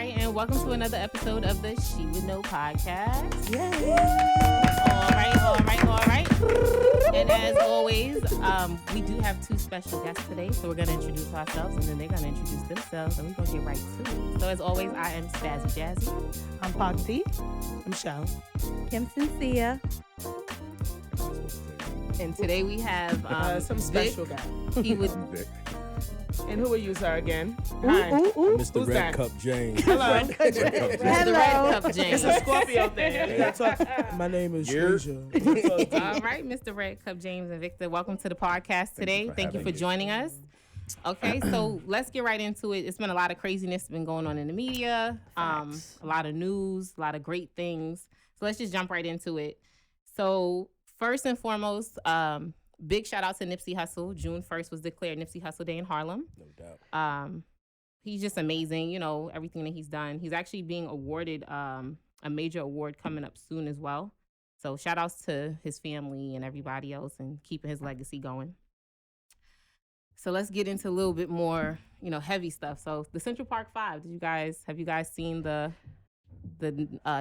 right, and welcome to another episode of the She Would Know podcast. Yay! All right. And as always, we do have two special guests today, so we're going to introduce ourselves, and then they're going to introduce themselves, and we're going to get right to it. So as always, I am Spazzy Jazzy. I'm Pogty. I'm Shell. Kim Cynthia. And today we have Some special guy. He would. And who are you, sir, again? Hi. Mr. Who's Red that? Cup James. Hello. Mr. Red Cup It's James. a Scorpio thing. You gotta talk. My name is Shasia. All right, Mr. Red Cup James and Victor, welcome to the podcast today. Thank you for joining us. Okay, so let's get right into it. It's been a lot of craziness been going on in the media, a lot of news, a lot of great things. So let's just jump right into it. So first and foremost, big shout out to Nipsey Hussle. June 1st was declared Nipsey Hussle Day in Harlem. No doubt. He's just amazing, you know, everything that he's done. He's actually being awarded a major award coming up soon as well. So shout outs to his family and everybody else and keeping his legacy going. So let's get into a little bit more, you know, heavy stuff. So the Central Park 5, have you guys seen the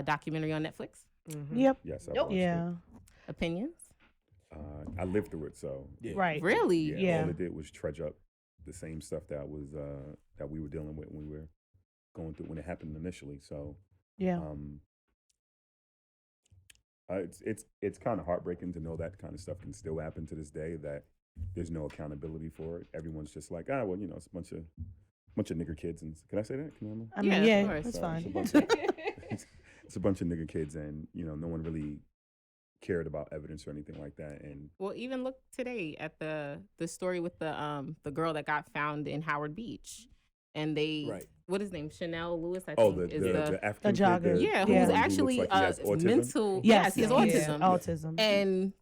documentary on Netflix? Mm-hmm. Yep. Yes, I watched Yeah. Opinions? it. I lived through it, so Yeah. Right. Really? Yeah. all it did was trudge up the same stuff that was that we were dealing with when we were going through when it happened initially. So Yeah. it's kind of heartbreaking to know that kind of stuff can still happen to this day. That there's no accountability for it. Everyone's just like, well, you know, it's a bunch of nigger kids. And can I say that? Can I? I mean, Yeah, of yeah, course. that's So fine. it's a bunch of nigger kids, and you know, no one really cared about evidence or anything like that. And Well, even look today at the story with the girl that got found in Howard Beach. And they, Right. what is his name? Chanel Lewis, I oh, think, the is the African The jogger. kid, yeah, the who's one who actually looks like he has autism. mental. Yes, he has yeah. autism. Autism. And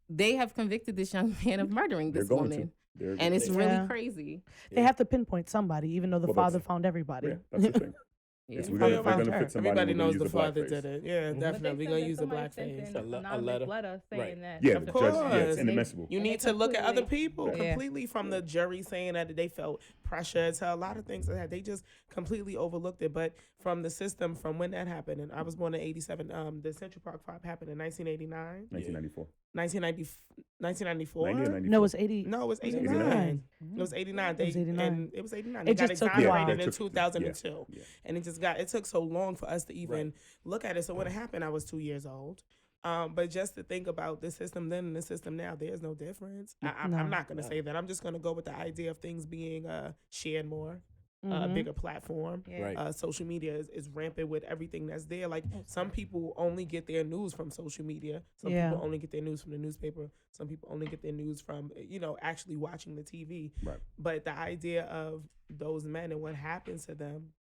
they have convicted this young man of murdering They're this going woman. to. They're And it's Yeah. really crazy. They have to pinpoint somebody, even though the Well, father that's- found everybody. yeah, that's the thing. Yeah. It's We're we're gonna gonna find fit somebody. Everybody we're gonna knows use the a father blackface. did it. Yeah, definitely. We're going to use a blackface. A letter. letter saying that. Yeah, Of the judge. Yeah, it's course. inadmissible. You And need they to look at other completely- people Yeah. completely from the jury saying that they felt pressure to a lot of things that they just completely overlooked it. But from the system, from when that happened, and I was born in 87, the Central Park 5 happened in 1989, 1994. 1994. 1994. No, it was 80. No, it was 89. 89. It was 89. It was 89. And it was 89. It They got just took a while. exonerated in It took- 2002. Yeah. And it took so long for us to even look at it. So when it happened, I was 2 years old. But just to think about the system then and the system now, there's no difference. I'm not going to say that. I'm just going to go with the idea of things being shared more, a bigger platform. Yeah. Right. Social media is rampant with everything that's there. Like some people only get their news from social media. Some Yeah. people only get their news from the newspaper. Some people only get their news from, actually watching the TV. Right. But the idea of those men and what happens to them,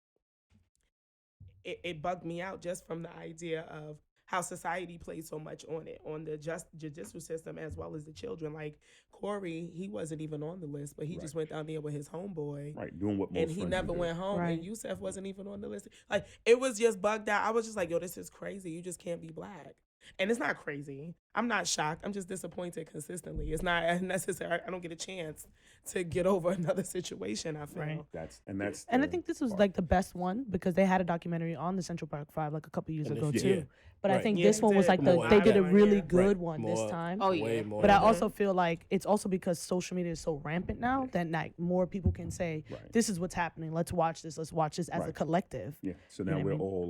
it bugged me out just from the idea of how society plays so much on it, on the judicial system as well as the children. Like Corey, he wasn't even on the list, but he just went down there with his homeboy. Right, doing what most And he friends never would do. went home, Right. and Yusef wasn't even on the list. Like, it was just bugged out. I was just like, yo, this is crazy. You just can't be black. And it's not crazy. I'm not shocked. I'm just disappointed consistently. It's not necessary. I don't get a chance to get over another situation, I feel. Right. That's And I the think this was part. like the best one because they had a documentary on the Central Park 5 like a couple years And ago it's- too. yeah. But I Right. think Yeah, this they one was did. like More they did a out, really yeah. good Right. one More- this time. Oh, yeah. Way more. But I than that. also feel like it's also because social media is so rampant now that like more people can say, Right. this is what's happening. Let's watch this. Let's watch this as a Right. collective. Yeah. So You now know what we're I mean? all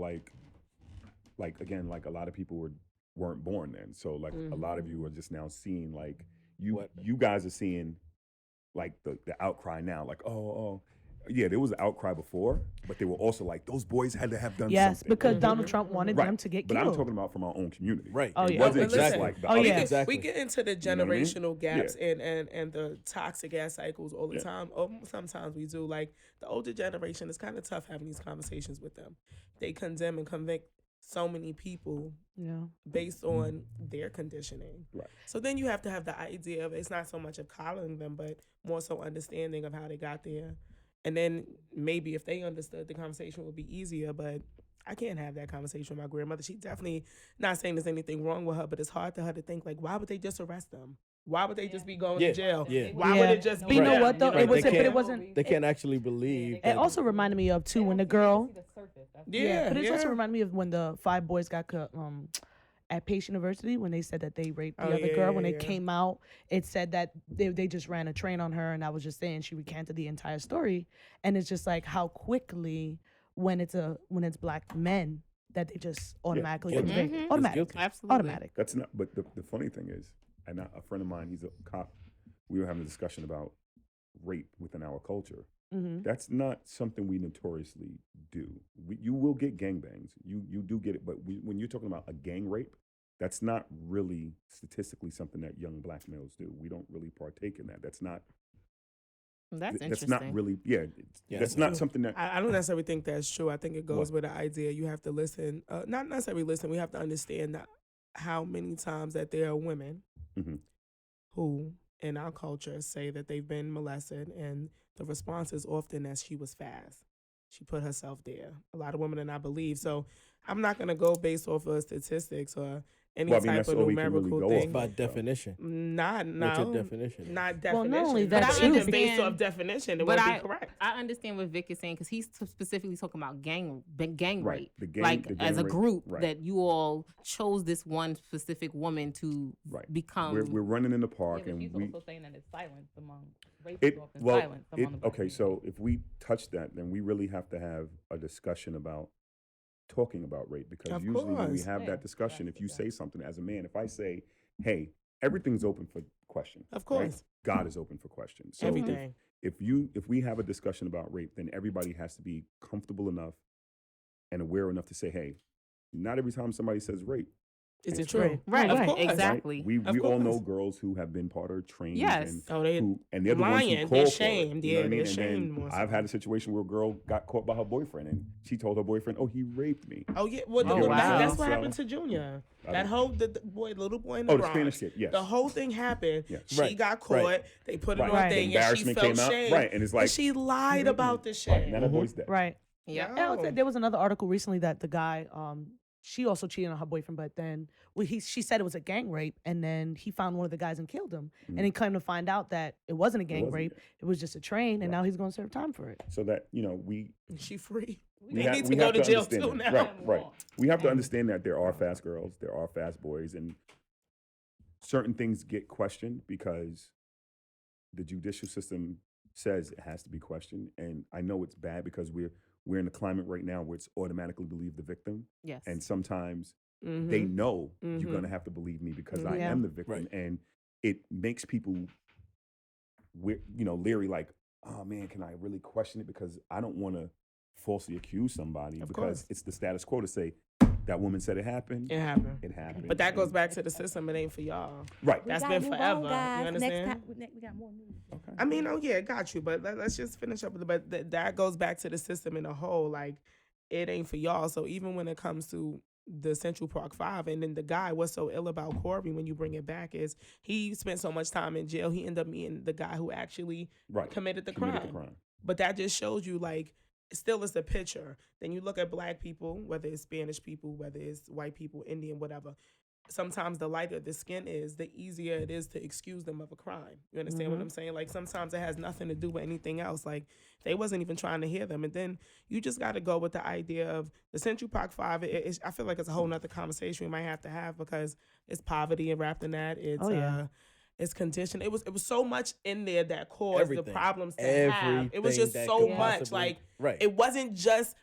like again, like a lot of people weren't born then. So like a lot of you are just now seeing like What- you guys are seeing like the outcry now. Like oh yeah, there was an outcry before, but they were also like those boys had to have done Yes, something. because Donald Trump wanted Right. them to get But killed. I'm talking about from our own community. Right. Oh, It yeah. wasn't But just listen, like the oh, other- yeah. Exactly. We get into the You know what I mean? generational gaps Yeah. and the toxic ass cycles all the Yeah. time. Oh, sometimes we do. Like the older generation, it's kind of tough having these conversations with them. They condemn and convict so many people Yeah. based on their conditioning. Right. So then you have to have the idea of it's not so much of collaring them, but more so understanding of how they got there. And then maybe if they understood, the conversation would be easier. But I can't have that conversation with my grandmother. She definitely not saying there's anything wrong with her, but it's hard to her to think like, why would they just arrest them? Why would they just be going Yeah, to jail? yeah. Why Yeah. would it just But be you know that? what, though? Right, It was, they but it can't- wasn't. They can't actually believe. It that- also reminded me of too when the girl. Yeah, but it also yeah. reminded me of when the 5 boys got at Pace University when they said that they raped the Oh, other yeah, girl. yeah, When they yeah. came out, it said that they just ran a train on her, and I was just saying she recanted the entire story, and it's just like how quickly when it's black men that they just automatically Guilty. convict. Mhm. It's Automatic, guilty. Absolutely. automatic. That's not. But the funny thing is, and a friend of mine, he's a cop. We were having a discussion about rape within our culture. Mm-hmm. That's not something we notoriously do. You will get gangbangs. You do get it, but when you're talking about a gang rape, that's not really statistically something that young black males do. We don't really partake in that. That's not. That's That's interesting. not really. Yeah, Yeah, that's that's not true. something that. I don't necessarily think that's true. I think it goes What? with the idea you have to listen. Not necessarily listen. We have to understand that how many times that there are women Mhm. who, in our culture, say that they've been molested, and the response is often that she was fast. She put herself there. A lot of women are not believed. So I'm not going to go based off of statistics or any Well, I mean, type that's of all we can really numerical go off thing. of. By definition. Not What's your no, definition? not Well, definition. not only but that, I too, understand because- based off definition, it But won't be correct. I understand what Vic is saying because he's specifically talking about gang Right. rape, The gang- like the gang as a rape, group right. that you all chose this one specific woman to Right. become. We're running in the park, Yeah, but and she's we. also saying that it's silence among rape It is often well, silence among the black okay. So if we touch that, then we really have to have a discussion about talking about rape, because Of usually when we course. have Yeah, that discussion, that's if you the say something as a man, if I say, "Hey, everything's open for question," Of right? course. God is open for questions. So Everything. if we have a discussion about rape, then everybody has to be comfortable enough and aware enough to say, "Hey, not every time somebody says rape, Is it it's true? rape. Right, Of right, course. right? exactly. We Of all know course. girls who have been part of trains Yes. and Oh, they and they're the ones who lying. call They're for shamed. it. You know Yeah, what I mean? they're And shamed then more I've so. had a situation where a girl got caught by her boyfriend, and she told her boyfriend, "Oh, he raped me." Oh yeah, well Oh, that's wow. what So- happened to Junior. I That don't- whole the boy, little boy in the Oh, the Bronx. Spanish kid, yes. The whole thing happened. Yeah. She Right, got caught. right. They put it Right. on Right. thing, The and she embarrassment felt came out. shame. Right, and it's like, she lied about the Right, shit. now that boy's dead. Right. Yeah. And also, there was another article recently that the guy, she also cheated on her boyfriend, but then she said it was a gang rape, and then he found one of the guys and killed him. Mhm. And he came to find out that it wasn't a gang wasn't rape; gang. it was just a train, and Right. now he's going to serve time for it. So that we She free. we They have, need we to go have to jail understand too that. now. Right. We have to understand that there are fast girls, there are fast boys, and certain things get questioned because the judicial system says it has to be questioned. And I know it's bad because we're in a climate right now where it's automatically believe the victim, Yes. and sometimes Mhm. they know Mhm. you're gonna have to believe me because I Yeah. am the victim, Right. and it makes people, leery. Like, oh man, can I really question it? Because I don't want to falsely accuse somebody Of because course. it's the status quo to say that woman said it happened. It happened. It happened. But that goes and- back to the system. It ain't for y'all. right. That's gotta been move forever. on, You guys. understand? Next time, we got more news. Okay. I mean, oh yeah, got you. But let's just finish up with it. But that goes back to the system in a whole. Like, it ain't for y'all. So even when it comes to the Central Park Five, and then the guy, what's so ill about Corey when you bring it back is he spent so much time in jail. He ended up meeting the guy who actually Right. committed the Committed crime. the crime. But that just shows you, like, still is the picture. Then you look at black people, whether it's Spanish people, whether it's white people, Indian, whatever. Sometimes the lighter the skin is, the easier it is to excuse them of a crime. You understand what I'm saying? Like, sometimes it has nothing to do with anything else. Like, they wasn't even trying to hear them. And then you just got to go with the idea of the Central Park Five. I feel like it's a whole nother conversation we might have to have because it's poverty and wrapped in that. It's Oh, yeah. it's condition. It was so much in there that caused Everything. the problems to have. It was Everything just that so could much. possibly- Like, right. it wasn't just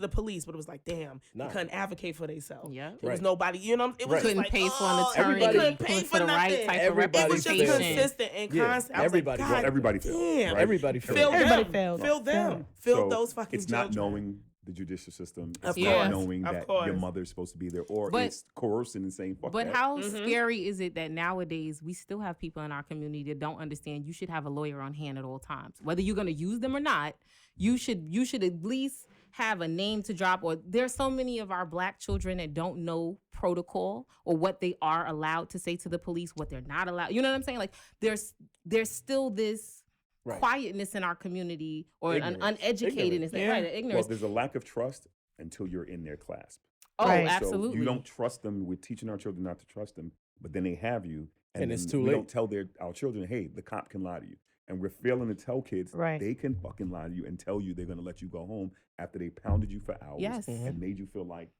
the police, but it was like, damn, Nah. they couldn't advocate for themselves. Yeah. There was Right. nobody, it was Right. just Couldn't like, pay for an oh, attorney. everybody couldn't pay couldn't for the right nothing. type Everybody It was just failed. consistent and Yeah, constant. I was everybody like, failed. God, Everybody failed. damn. Right? Everybody failed. Fill Everybody them. failed. Fill them. Yeah. Fill So those fucking it's not children. knowing the judicial system. Of It's not course. knowing Of that course. your mother's supposed to be there, or But- it's coercing and saying, fuck But that. how Mhm. scary is it that nowadays we still have people in our community that don't understand you should have a lawyer on hand at all times. Whether you're going to use them or not, you should at least have a name to drop. Or there's so many of our black children that don't know protocol or what they are allowed to say to the police, what they're not allowed. You know what I'm saying? Like there's still this Right. quietness in our community or Ignorance. an uneducatedness. Ignorance. Yeah. Right, the Well, ignorance. there's a lack of trust until you're in their clasp. Oh, Right. absolutely. So you don't trust them. We're teaching our children not to trust them, but then they have you, And then it's too we late. don't tell our children, hey, the cop can lie to you. And we're failing to tell kids Right. they can fucking lie to you and tell you they're going to let you go home after they pounded you for hours Yes. and made you feel like,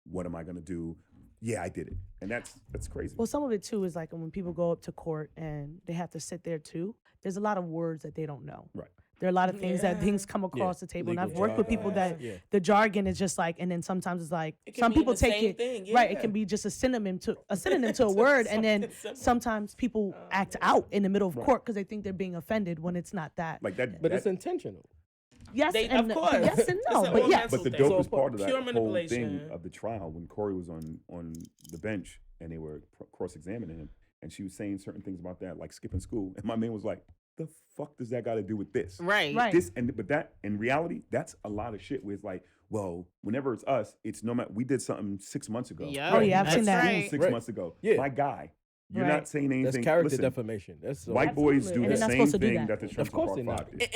what am I going to do? Yeah, I did it. And that's crazy. Well, some of it too is like when people go up to court and they have to sit there too. There's a lot of words that they don't know. Right. There are a lot of things that Yeah. things come across the table, and I've Legal worked with people jargon. that Yeah. the jargon is just like, and then sometimes it's like It can some mean people the take same it thing, right. It yeah. can be just a synonym to a word, and then Something simple. sometimes people act out in the middle of court because they think they're being offended when it's not that. Like that. But that- it's intentional. Yes, They, and of course. yes and no, It's but all yeah. mental But the thing. dopest part of that Pure whole thing manipulation. of the trial, when Corey was on the bench and they were cross-examining him, and she was saying certain things about that, like skipping school, and my man was like, "The fuck does that got to do with this?" Right. Right. But that in reality, that's a lot of shit. Where it's like, well, whenever it's us, it's no matter. We did something 6 months ago. Yep. Oh, yeah, I've That's seen that. right. 6 Right. months ago. Yeah. My guy, you're Right. not saying anything. That's character Listen, defamation. That's white boys do And the they're not same supposed to do thing that. that the Trump Of course Part they're 5 not. did.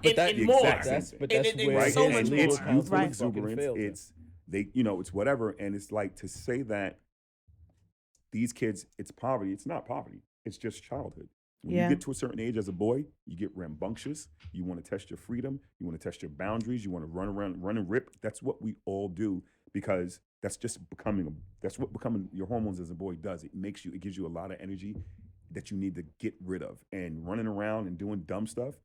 But that and the more. exact same That's thing. but And that's it- where it's Right, so and much it's more. youthful Right. exuberance. It's it's whatever, and it's like to say that these kids, it's poverty. It's not poverty. It's just childhood. When Yeah. you get to a certain age as a boy, you get rambunctious. You want to test your freedom. You want to test your boundaries. You want to run around, run and rip. That's what we all do because that's just that's what becoming your hormones as a boy does. It gives you a lot of energy that you need to get rid of. And running around and doing dumb stuff,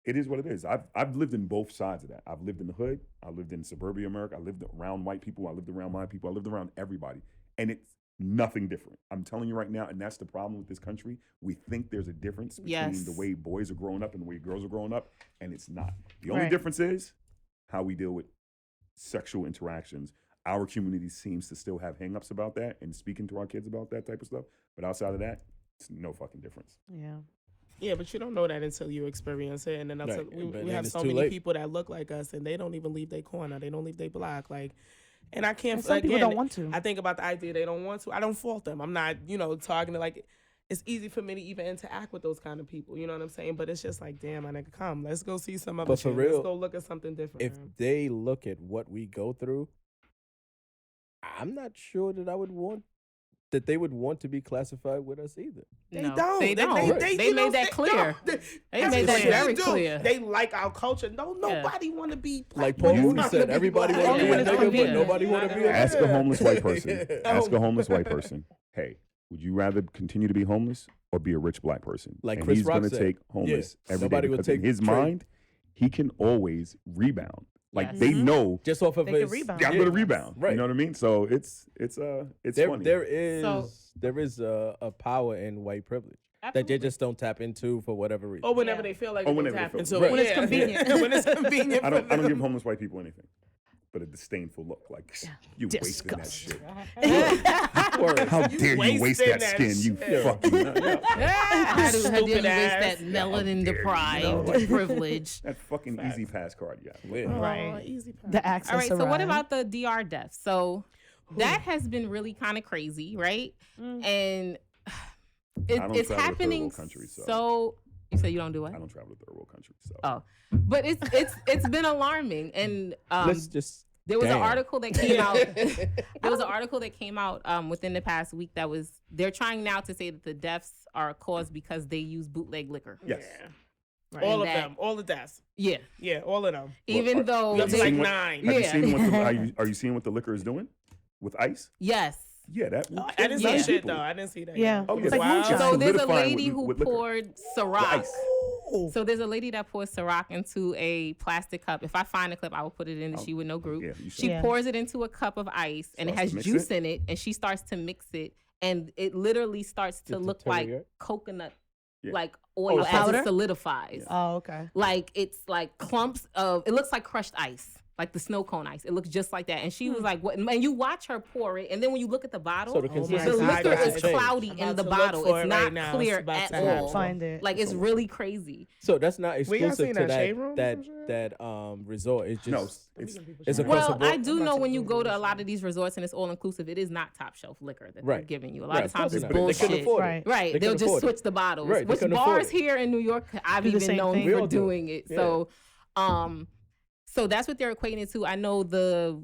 it is what it is. I've lived in both sides of that. I've lived in the hood. I lived in suburbia America. I lived around white people. I lived around my people. I lived around everybody. And it's nothing different. I'm telling you right now, and that's the problem with this country. We think there's a difference between Yes. the way boys are growing up and the way girls are growing up, and it's not. The only Right. difference is how we deal with sexual interactions. Our community seems to still have hangups about that and speaking to our kids about that type of stuff. But outside of that, it's no fucking difference. Yeah. Yeah, but you don't know that until you experience it. And then Right, we but then have it's so too many late. people that look like us, and they don't even leave their corner. They don't leave their block. Like, and I can't. And some people again, don't want to. I think about the idea they don't want to. I don't fault them. I'm not, talking to like. It's easy for me to even interact with those kind of people. You know what I'm saying? But it's just like, damn, my nigga, come. Let's go see some other But for shit. real, Let's go look at something different. If they look at what we go through, I'm not sure that they would want to be classified with us either. They No, don't. They don't. They you know, made that clear. They They made that clear. very They do. clear. They like our culture. No, nobody want to be Like black. Paul Nobody's Mooney not said, gonna be everybody black. want to be Only a when it's nigga, but convenient. nobody want to be a Ask a nigga. homeless white person. Ask a homeless white person. Hey, would you rather continue to be homeless or be a rich black person? Like and Chris he's Rock gonna said. take homeless Yeah, every day nobody would because in take his trade. mind, he can always rebound. Like Yes. they know Just off of They can his rebound. yeah, I'm yeah. gonna rebound. Right. You know what I mean? So it's There, funny. there is So- a power in white privilege that Absolutely. they just don't tap into for whatever reason. Or whenever Yeah. they feel like Or they whenever they tap feel- into Right. it. When it's Yeah. convenient. When it's convenient. I for don't give them. homeless white people anything, but a disdainful look. Like you wasted that Disgusting. shit. Word. How dare you waste wasting that that skin? You shit. fucking How dare you Stupid waste ass. that melanin deprived Like- privilege? that fucking easy pass card. Yeah. Yeah. Oh, Right. easy pass. The access. All right. So what arrived. about the DR deaths? So that has been really kind of crazy, right? And don't it's travel to third happening. world countries, so- So you say you don't do it? I don't travel to third world countries, so Oh, but it's been alarming, and Let's just. there was damn. an article that came out. There was an article that came out within the past week that was they're trying now to say that the deaths are caused because they use bootleg liquor. yes. Yeah. Right. All And of that- them. All the deaths. Yeah, Yeah, all of them. even though That's you like seen what- 9. Have you Yeah. seen what are you seeing what the liquor is doing with ice? yes. Yeah, that. Oh, I didn't Yeah. see shit though. I didn't see that. Yeah. yet. Oh, yeah. It's like Wow. moonshine. So there's a Solidifying lady with- who with liquor. poured Ciroc. Ice. Oh. So there's a lady that pours Ciroc into a plastic cup. If I find a clip, I will put it in the She Would Know group. Yeah, you She should. Yeah. pours it into a cup of ice, and it Starts has to mix juice it? in it, and she starts to mix it, and it literally starts to Just to look turn like it up? coconut, Yeah. like oil it's as powder? it solidifies. Oh, okay. Like it's like clumps of. It looks like crushed ice. Like the snow cone ice. It looks just like that. And she was like, what? And you watch her pour it, and then when you look at the bottle, So the my the consistency God, liquor guys. is change. cloudy I'm in about the to look bottle. for It's it not right now. It's clear about at to all. happen. Find it. Like it's really crazy. So that's not We got exclusive seen to that shade room or that some shit? that resort. It's No, just it's it's across Well, the board. I do I'm know not when you taking go to a this lot one. of these resorts and it's all inclusive, it is not top shelf liquor that they're Right. giving you. A lot Right, of times it's course not. They couldn't bullshit. afford it. Right. Right. They They'll couldn't just afford it. switch the bottles. Right, they Which couldn't afford bars it. here in New York I've Do the even same known thing. We for all do. doing it. Yeah. So that's what they're equating it to. I know the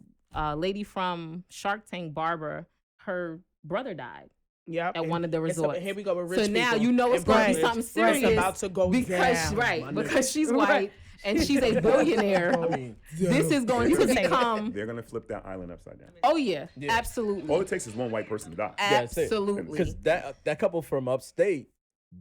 lady from Shark Tank, Barbara, her brother died. Yep. at one of the and so- resorts. and here we go with rich So now people you know it's and going to be privilege. something Right. serious. It's about to go because down. right, My because nigga. she's white and she's a billionaire. I mean, This is going to become. They're gonna flip that island upside down. Oh yeah, Yeah. absolutely. All it takes is one white person to die. That's it. Absolutely. because that couple from upstate,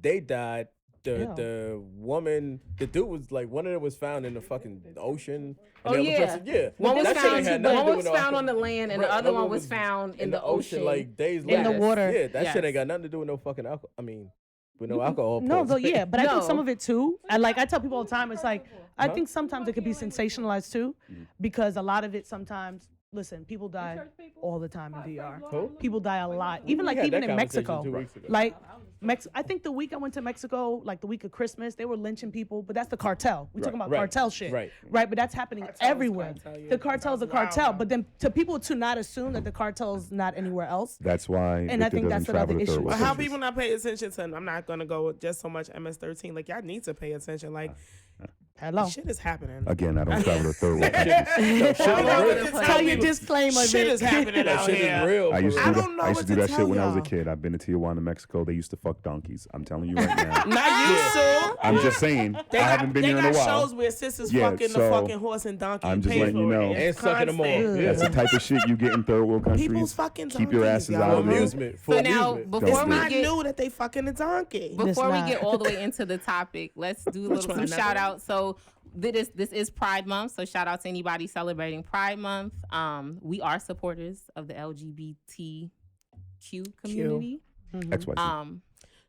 they died. Yeah. The woman, the dude was like, one of them was found in the fucking ocean. Oh, and the other yeah. person, yeah. One was That shit found. ain't had nothing to One do was with found no- on the land, and Right, the other another one was found in the ocean. like days In later. the water. Yeah, that shit Yes. ain't got nothing to do with no fucking alcohol. I mean, with no alcohol. No, pause. though, yeah, but I think some No. of it too. I tell people all the time, it's like I think sometimes it could be sensationalized too, because a lot of it sometimes. Listen, people die all the time in DR. Who? People die a lot, even We had even that in conversation Mexico. 2 weeks ago. Like, I think the week I went to Mexico, like the week of Christmas, they were lynching people, but that's the cartel. We talking about Right. cartel shit, Right. But that's happening Cartel's everywhere. cartel, yeah. The cartel's a Cartel's cartel, wild, but then to people to not assume that the cartel's not anywhere else. That's why. And I think that's another issue. But how people not pay attention to? I'm not gonna go with just so much MS-13. Like y'all need to pay attention. Like Hello. shit is happening. Again, I don't travel to third world countries. Tell your disclaimer. Shit Vic. is happening That out shit here. is real. I used for to I real. do don't that. know I used what to do to that tell shit when I was a y'all. kid. I've been to Tijuana, Mexico. They used to fuck donkeys. I'm telling you right now. Not used to. I'm just saying. I haven't been they here in a got while. shows where sisters Yeah, fucking the so fucking horse and donkey. I'm just pay letting you for it. know. It's And sucking them on. constant. Yeah. That's the type of shit you get in third world countries. People's fucking Keep your donkeys, asses y'all. out of there. Amusement. For So now, amusement. before Don't It's do we not get new that they fucking a donkey. before we not. get all the way into the topic, let's do Which some one? shout outs. So this is Pride Month, so shout out to anybody celebrating Pride Month. We are supporters of the LGBTQ community. XYZ.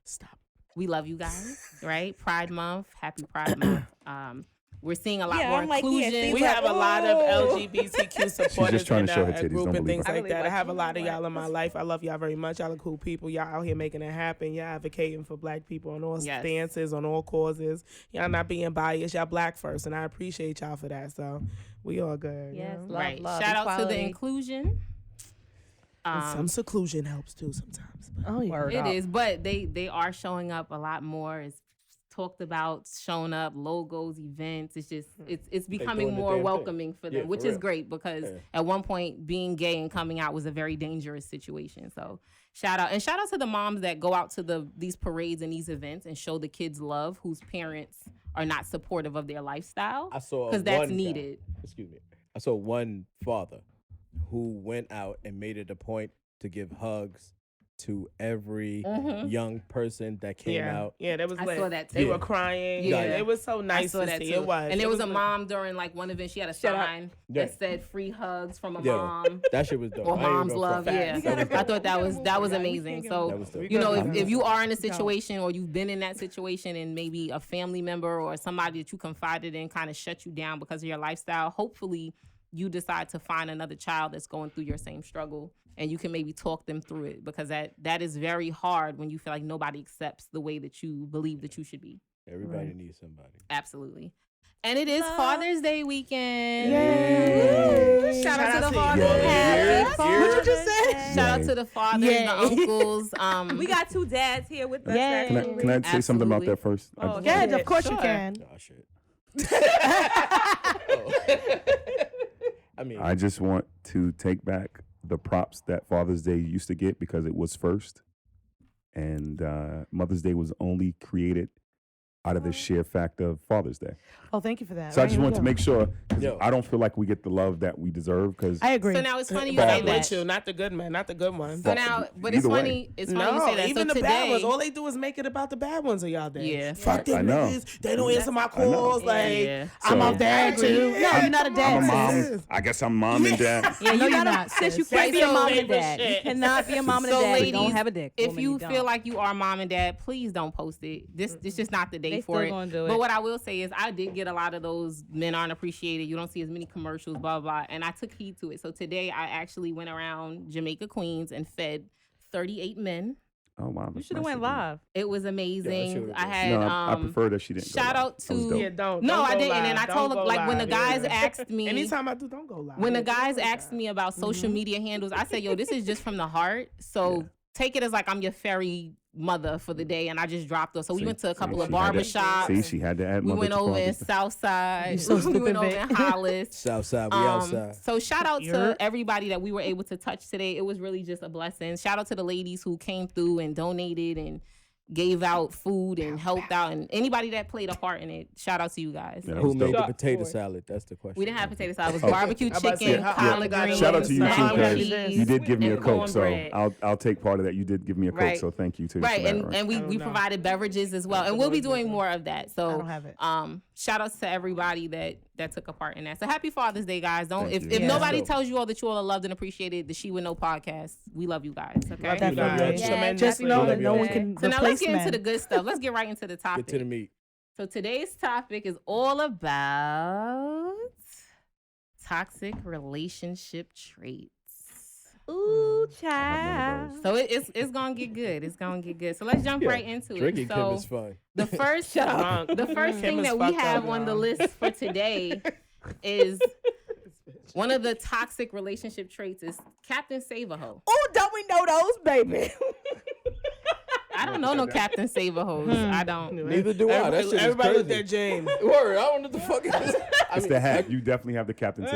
Stop. We love you guys, right? Pride Month, happy Pride Month. We're seeing a lot more I'm like, yeah, inclusion. see, We have a lot of Oh. LGBTQ supporters trying in to show her a titties, group don't and believe things her. like really that. I like have a you, lot of but- y'all in my life. I love y'all very much. Y'all are cool people. Y'all out here making it happen. Y'all advocating for black people on all Yes. stances, on all causes. Y'all not being biased. Y'all black first, and I appreciate y'all for that. So we all good. you Yes, know? love, Right. love, Shout out to the equality. inclusion. And some seclusion helps too sometimes. But Oh yeah. Word It up. is, but they are showing up a lot more. It's talked about, showing up, logos, events. It's just it's becoming doing the more damn thing. welcoming for them, Yeah, which for is real. great because Yeah. at one point being gay and coming out was a very dangerous situation. So shout out to the moms that go out to these parades and these events and show the kids love whose parents are not supportive of their lifestyle I saw because that's one guy- needed. Excuse me. I saw one father who went out and made it a point to give hugs to every young person that came out. Yeah, that was I lit. saw that They too. were crying. Yeah. Yeah, it was so I nice saw to that see. too. It was. And there was a lit. mom during like one event. She had a Shout out. sign Yeah. that said "free hugs from a Yeah. mom." That shit was dope. Or I ain't mom's even love, front. yeah. That was I dope. thought that was amazing. That So was dope. you know, gotta if do you that. are in a situation or you've been in that situation and maybe a family member or somebody that you confided in kind of shut you down because of your lifestyle, hopefully you decide to find another child that's going through your same struggle and you can maybe talk them through it because that is very hard when you feel like nobody accepts the way that you believe that you should be. Everybody needs somebody. Absolutely. And it is Father's Day weekend. Yay. Shout out to the you. fathers. Yeah. Happy What you just Father's said? Day. Shout out to the fathers, Yay. the uncles. We got two dads here with us. Yay. actually. Can I say something about Absolutely. that first? Oh, Yeah, shit. of course you Sure. can. Oh shit. I mean, I just want to take back the props that Father's Day used to get because it was first. And Mother's Day was only created out of the sheer fact of Father's Day. Oh, thank you for that. So I Right, just here we wanted to go. make sure, 'cause Yo. I don't feel like we get the love that we deserve because I agree. So now it's funny you But say I'm that. with you, not the good man, not the good one. So now, but it's Either way. funny. It's funny you No, say that. even so the today, bad ones. All they do is make it about the bad ones of y'all day. Yeah. Fuck I them know. niggas. They don't answer my know. calls. Yeah. Like, Yeah. I'm So- a dad too. No, you're not a I'm dad. a sis. mom. I guess I'm mom and dad. Yeah, No, you you're gotta, not, sis. You sis. can't be a That's mom your and a dad. favorite You shit. cannot be a mom and So a dad. You ladies, don't have a dick. if Woman, you don't. feel like you are mom and dad, please don't post it. This it's just not the day They for still it. gonna do But it. what I will say is, I did get a lot of those men aren't appreciated. You don't see as many commercials, blah blah. And I took heed to it. So today I actually went around Jamaica, Queens, and fed 38 men. Oh wow. You that's should have nice went of you. live. It was Yeah, amazing. that shit I was had No, I prefer that she didn't. go shout live. out That was to- dope. yeah, don't. No, don't I go didn't. And I live. told Don't them, go like, when the live. guys Yeah. asked me, Anytime I do, don't go live. when the Yeah, guys don't go asked live. me about social media handles, I said, yo, this is just from the heart. So take it as like I'm your fairy mother for the day, and I just dropped her. So we See, went to a couple of she had to- barbershops. See, she had to add We mother went to over in father. Southside. You so we stupid, went over Vic. in Hollis. Southside, we outside. So shout out Yeah. to everybody that we were able to touch today. It was really just a blessing. Shout out to the ladies who came through and donated and gave out food and helped out, and anybody that played a part in it. Shout out to you guys. Yeah, that Who was made dope. the potato salad? That's the question. We didn't have potato salad. It was Oh. barbecue I'm about to say, chicken, how- collard yeah. greens. Shout out to you too, mac and because cheese, you did give me a and Coke, so cornbread. I'll take part of that. You did give me a Coke, Right. so thank you too. Right, for that, and, and we, I don't we know. provided beverages as well, and we'll be doing more of that. I So, don't have it. shout outs to everybody that took a part in that. So happy Father's Day, guys! Don't Thank if you. if Yeah. nobody Dope. tells you all that you all are loved and appreciated, the She Would Know podcast, we love you guys. Okay. Love you Definitely. guys. Yes, Tremendously. Just know Love that you no all. one can So now let's replace get into men. the good stuff. Let's get right into the topic. Get to the meat. So today's topic is all about toxic relationship traits. Ooh, I've child. never So it's gonna get good. It's gonna get good. So let's jump Yeah, right into Drinking it. Kim So is fun. the first Drunk. the first Kim thing is that we fucked have up, on the y'all. list for today is one of the toxic relationship traits is Captain Save a Hoe. Oh, don't we know those, baby? I don't know no Captain Save a Hoes. I don't. Neither do I. That shit is Everybody looked crazy. at James. Word, I don't know what the fuck is this. I It's mean, the hat. You definitely have the Captain Save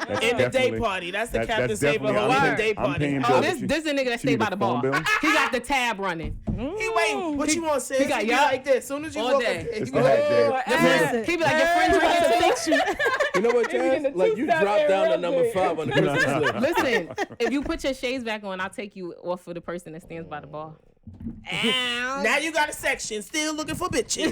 That's In the day definitely- party. That's the that- Captain that's Save a definitely- Hoe I'm in the paying- day I'm party. paying Oh, bills. this She- this a nigga that she stay need by a the phone bar. bill? He got the tab running. He wait, what you want, sis? He got He be y'all- like this. Soon as you all walk day. in, It's he the be hat, like, Jay. Listen, He be like, your friend drinking some fix you. You know what, Jazz? Like, you dropped down to number 5 on the Christmas list. Listen, if you put your shades back on, I'll take you off for the person that stands by the bar. now you got a section. Still looking for bitches.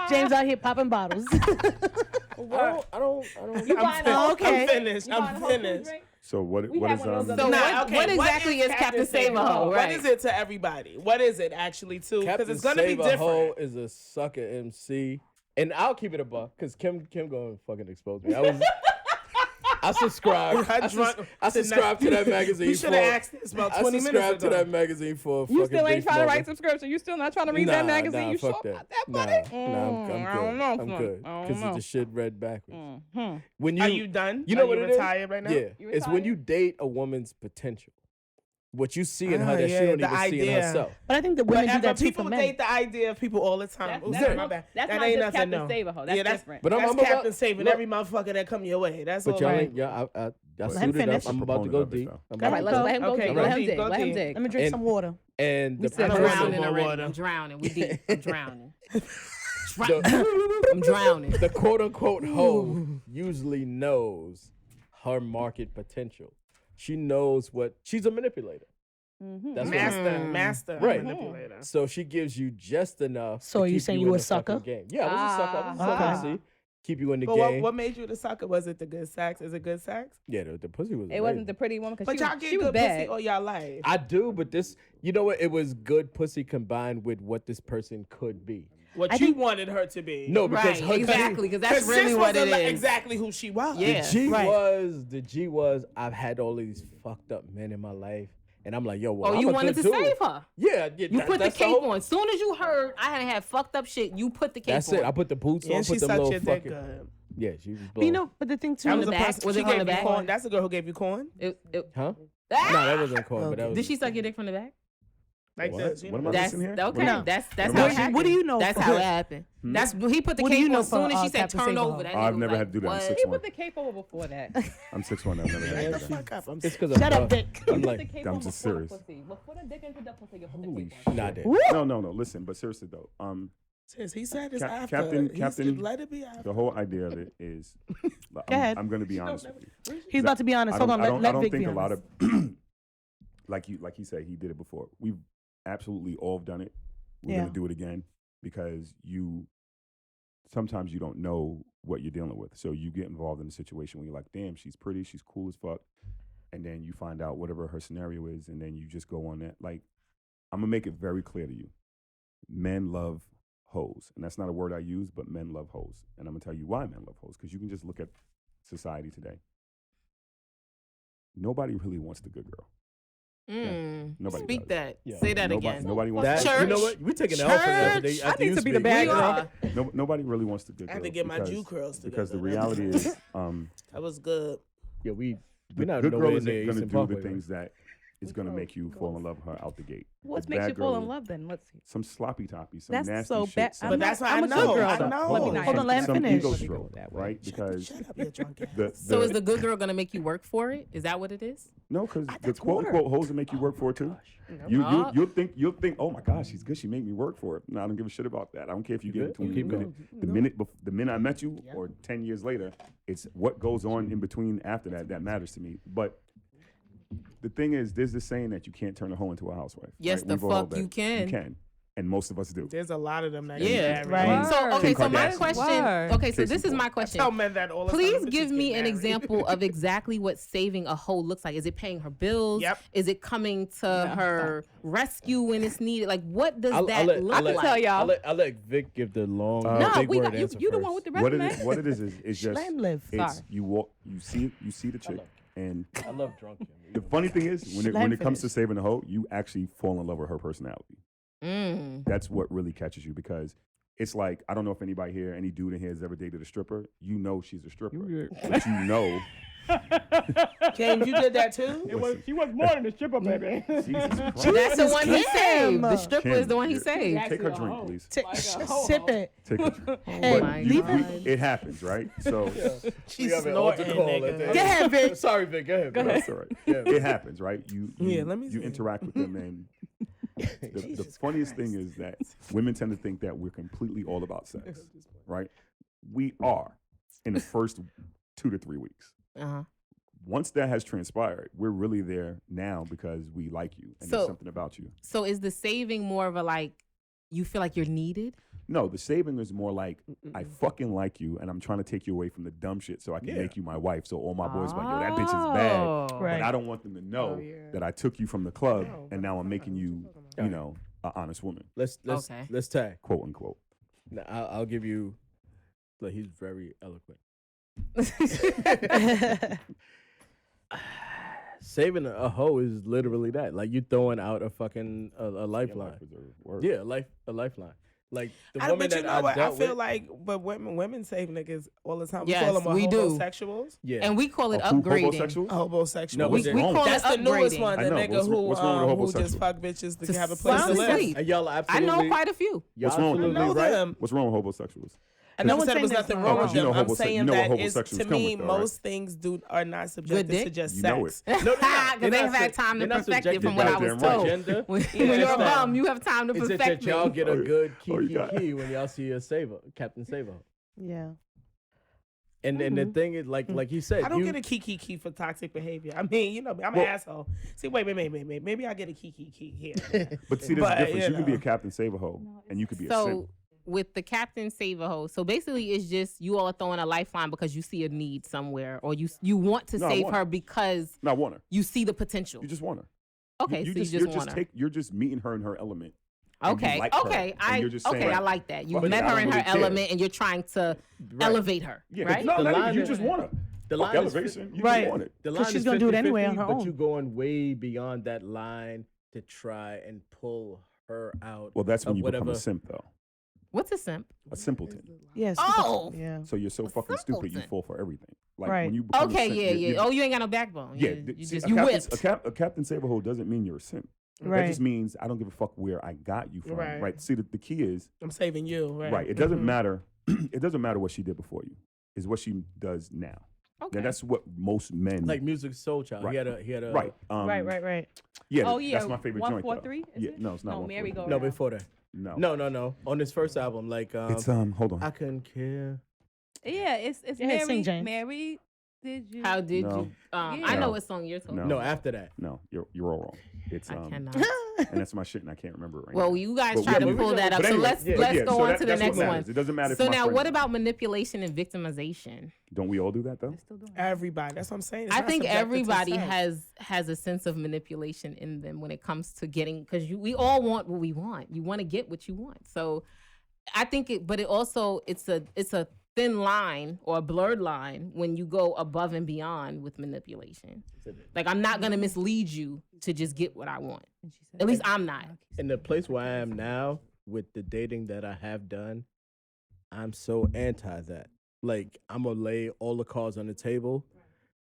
James out here popping bottles. I don't. You buying a whole okay. I'm finished. You buying a I'm whole food finished. drink? So what We is have one of those So other- what- what exactly is Captain Save a Hoe, What right? is it to everybody? What is it actually too? Because Captain it's gonna be Save a different. Hoe is a sucker MC, and I'll keep it a buck because Kim gonna fucking expose me. I subscribed. I I drunk subscribed to that magazine. You should have asked this about 20 minutes subscribed to ago. that magazine for a You fucking still ain't big trying to write moment. subscription. You still not trying to read that magazine. You fuck sure that. about that, Nah, buddy? I'm I good. don't know, I'm son. good I don't because know. the shit read backwards. Mhm. When Are you done? You know Are what you it is? retired right now? Yeah, You it's when retired? you date a woman's potential. What you see in her Ah, that yeah, she don't the even see in idea. herself. But I think that women do But that too people for men. date the idea of people all the time. That's- Ooh, that's sorry, not- my bad. that's that not ain't just nothing. Captain No. Save a Hoe. That's yeah, that's different. But I'm that's about- Captain Saving look. every motherfucker that come your way. That's But all y'all right. ain't, y'all, I him suited up. finish. I'm about to go Proponent of it, deep. though. I'm All about right, to let go him go Okay, deep. go Let him deep, dig. go Let him deep. dig. Let me drink And- some water. And the said I'm Drowning drowning in already. water. I'm drowning. We deep. I'm drowning. the, I'm drowning. the quote unquote hoe usually knows her market potential. She knows what she's a manipulator. Mhm. That's what Master Right. manipulator. So she gives you just enough. So to are you keep saying you you in a the fucking sucker? Game. Yeah, I was a sucker. I was a Ah. sucker. See, keep you in the But game. what made you the sucker? Was it the good sex? Is it good sex? Yeah, the pussy was. It wasn't amazing. the pretty woman because But she y'all was, get she was good bad. pussy all y'all life. I do, but this, you know what? It was good pussy combined with what this person could be. What I you think- wanted her to be. No, because Right, her exactly, because that's Because really sis what was it is. exactly who she was. Yeah. The G was. I've had all these fucked up men in my life, and I'm like, yo, well, Oh, I'm you a wanted good to dude. save her. Yeah, You that- put the that's cape whole- on. Soon as you heard I had fucked up shit, you put the cape That's on. it. I put the boots Yeah, on. and she Put them sucked little your dick fucking. good. Yeah, she was But blowing. you know, but the thing too, That That was was the the back? person. Was She it on gave the you back? corn. That's the girl who gave you corn. Huh? Ah! No, that wasn't corn, but that was. Did she suck your dick from the back? Like What? this. You What know? am I That's missing here? okay. What am I- That's what am how I it missing? happened. What do you know That's for- how it happened. Hmm? That's he put the What do cape you know on. Soon for, as she said Captain turned Save a over, Hoe? that I've nigga never was had to do that. I'm like, 6'1". He put the cape over before that. I'm 6'1". I've never Shut had the that. fuck up. I'm It's because Shut up, Dick. I'm Put the like, cape I'm on just before the serious. pussy. Well, put a dick into the pussy. You put the Holy cape on. nah, dude. No. Listen, but seriously though, Sis, he said it's Cap- after. Captain- Let it be after. the whole idea of it is, ahead. I'm going to be honest with you. He's about to be honest. Hold on. I don't Let Vic think be a lot honest. of like he said, he did it before. We've absolutely all done it. We're Yeah. gonna do it again because sometimes you don't know what you're dealing with. So you get involved in a situation where you're like, damn, she's pretty, she's cool as fuck. And then you find out whatever her scenario is, and then you just go on that. Like, I'm gonna make it very clear to you. Men love hoes. And that's not a word I use, but men love hoes. And I'm gonna tell you why men love hoes, because you can just look at society today. Nobody really wants the good girl. Nobody Speak does. that. Yeah. Say that Nobody, again. nobody wants That, the you know Church. what? We taking the L for that. Church. I need to be the bad We girl. are. Nobody really wants the good I girl. had to get my because- Jew curls together. Because the reality is, That was good. Yeah, we're the not good nowhere girl isn't near going to Eastern do the Parkway, things that is going to make you fall in love with her out the gate. What The makes bad you fall girl in is love then? Let's see. Some sloppy toppy, some That's nasty so shit. bad. Some, But that's why I'm I a good know. girl, I though. know. Let me not Hold on, let him some finish. ego Let me go stroke, that way. right? Because Shut up, you drunk ass. So is the good girl gonna make you work for it? Is that what it is? no, because the that's quote unquote hoes will make you work for it too. You No. you'll think, oh my gosh, she's good. She made me work for it. No, I don't give a shit about that. I don't care if you give it to me. Keep going. The minute I met you, or 10 years later, it's what goes on in between after that matters to me. But the thing is, there's this saying that you can't turn a hoe into a housewife. Yes, right? the We've all fuck been- you can. You can, and most of us do. There's a lot of them that Yeah, get right. married. So okay, Kim so my Kardashian. question. Word. Okay, so Case this in is my point. question. Tell men that all the time. Please bitches give get me an married. example of exactly what saving a hoe looks like. Is it paying her bills? Yep. Is it coming to her rescue when it's needed? Like, what does that look I can like? tell y'all. I'll let Vic give the long, No, No, big we word got you. answer You the first. one with the What resume. it is just Let him live. it's Sorry. you see the chick, and I love drunk. the funny thing is when Let him it comes to finish. saving a hoe, you actually fall in love with her personality. Mm. That's what really catches you because it's like I don't know if anybody here, any dude in here has ever dated a stripper. You know she's a stripper, but you know. James, you did that too? She was more than a stripper, baby. Jesus Christ. That's the one he Kim. saved. The stripper Kim, is the one he yeah. saved. Take her drink, please. Sip it. Take her drink. Hey, But leave it happens, right? So She's snorting, nigga. Go ahead, Vic. Sorry, Vic. Go ahead. that's all right. It happens, right? You Yeah, let me you see. interact with them, and the Jesus funniest thing is that women tend to think that we're completely all about sex, right? We are in the first 2 to 3 weeks. Uh-huh. Once that has transpired, we're really there now because we like you and So- there's something about you. So is the saving more of a like you feel like you're needed? No, the saving is more like I fucking like you and I'm trying to take you away from the dumb shit so I can make you my wife. So all my boys are like, yo, that bitch is bad. Oh. Right. But I don't want them to know that I took you from the club and now I'm making you, about. you know, an honest woman, Let's Okay. let's tag. quote unquote. Now, I'll give you. Like he's very eloquent. Saving a hoe is literally that. Like you throwing out a fucking a lifeline. Yeah, a lifeline. Like the woman But you that know what? I dealt feel with. like, but women save niggas all the time. Yes, we call them we do. homosexuals. Yeah, And we call it Who, upgrading. homosexuals? Homosexuals. No, We but call That's it the newest upgrading. one. I The know. nigga What's wrong with a who homosexual? just fuck bitches to To have a place to fall live. asleep. and y'all I absolutely. know quite a few. Y'all What's wrong with absolutely I know right. them. What's wrong with homosexuals? I No never one's said there was saying nothing there's wrong no- with You know them. I'm homose- saying you know what that is, homosexuals to come me, with, though, right? most things are not subjected to dick? just You know sex. it. No, Because they have had time to perfect it from what I was Goddamn right. told. Gender. When Yeah, you're a it's that- bum, you have time to Is it perfect that y'all me. get a Oh, yeah. good Oh, you key got it. when y'all see a saver, Captain Saver? Yeah. And the thing is, like he said, I don't you, get a key for toxic behavior. I mean, you know, I'm an asshole. See, wait, maybe I get a key here. But see, there's But, a difference. you You can be a know. Captain Save a Hoe, and you could be a So simp. with the Captain Save a Hoe, so basically it's just you all are throwing a lifeline because you see a need somewhere, or you want to No, I save want her her. because No, I want her. you see the potential. You just want her. Okay, so you just want her. You're just meeting her in her element. and you Okay, like her, okay, and you're just saying, I like that. You fuck it, met I her don't in her really care. element, and you're trying to elevate her, Yeah, right? no, The not even, line you is- just want her. the Fuck line is elevation. You Right. just want it. The 'Cause line she's is gonna do it anyway 50-50, on her but own. you going way beyond that line to try and pull her out. Well, that's when of you become whatever. a simp, though. What's a simp? A simpleton. Yes. Oh! Yeah. So you're so fucking stupid, you simpleton. fall for everything. Like Right. when you become a Okay, simp, yeah. you- Oh, you ain't got no backbone. Yeah, you see, just a you captain's- whipped. A Captain Save-A-Hoe doesn't mean you're a simp. That Right. just means I don't give a fuck where I got you from. Right. Right. See, the key is I'm saving you, right? right. It doesn't Mhm. matter. It doesn't matter what she did before you. It's what she does now. Okay. Now that's what most men Like Music Soul Child. Right. He had a Right. Right. Yeah. Oh, yeah, That's my favorite joint. though. 143, is Yeah. it? No, it's not. No, 143. Merry Go No, Round. before that. No. No. On his first album, like It's hold on. I couldn't care. Yeah, it's Go ahead, sing, Mary. James. Mary, did you? How did No. you? I Yeah. know No. what song you're talking No. about. No, after that. No, you're all wrong. It's I cannot. and that's my shit, and I can't remember it right Well, now. you guys But try we- to we- pull that up. but So anyway, let's yeah, let's yeah, go so on that- to the that's what next matters. one. It doesn't matter. So if my now, friend- what about manipulation and victimization? Don't we all do that though? They're still doing it. Everybody. That's what I'm saying. It's I not think subjected to everybody sex. has a sense of manipulation in them when it comes to getting, because we all want what we want. You want to get what you want. So I think but it also it's a thin line or a blurred line when you go above and beyond with manipulation. Like I'm not gonna mislead you to just get what I want. At least I'm not. In the place where I am now, with the dating that I have done, I'm so anti that. Like I'm gonna lay all the cards on the table,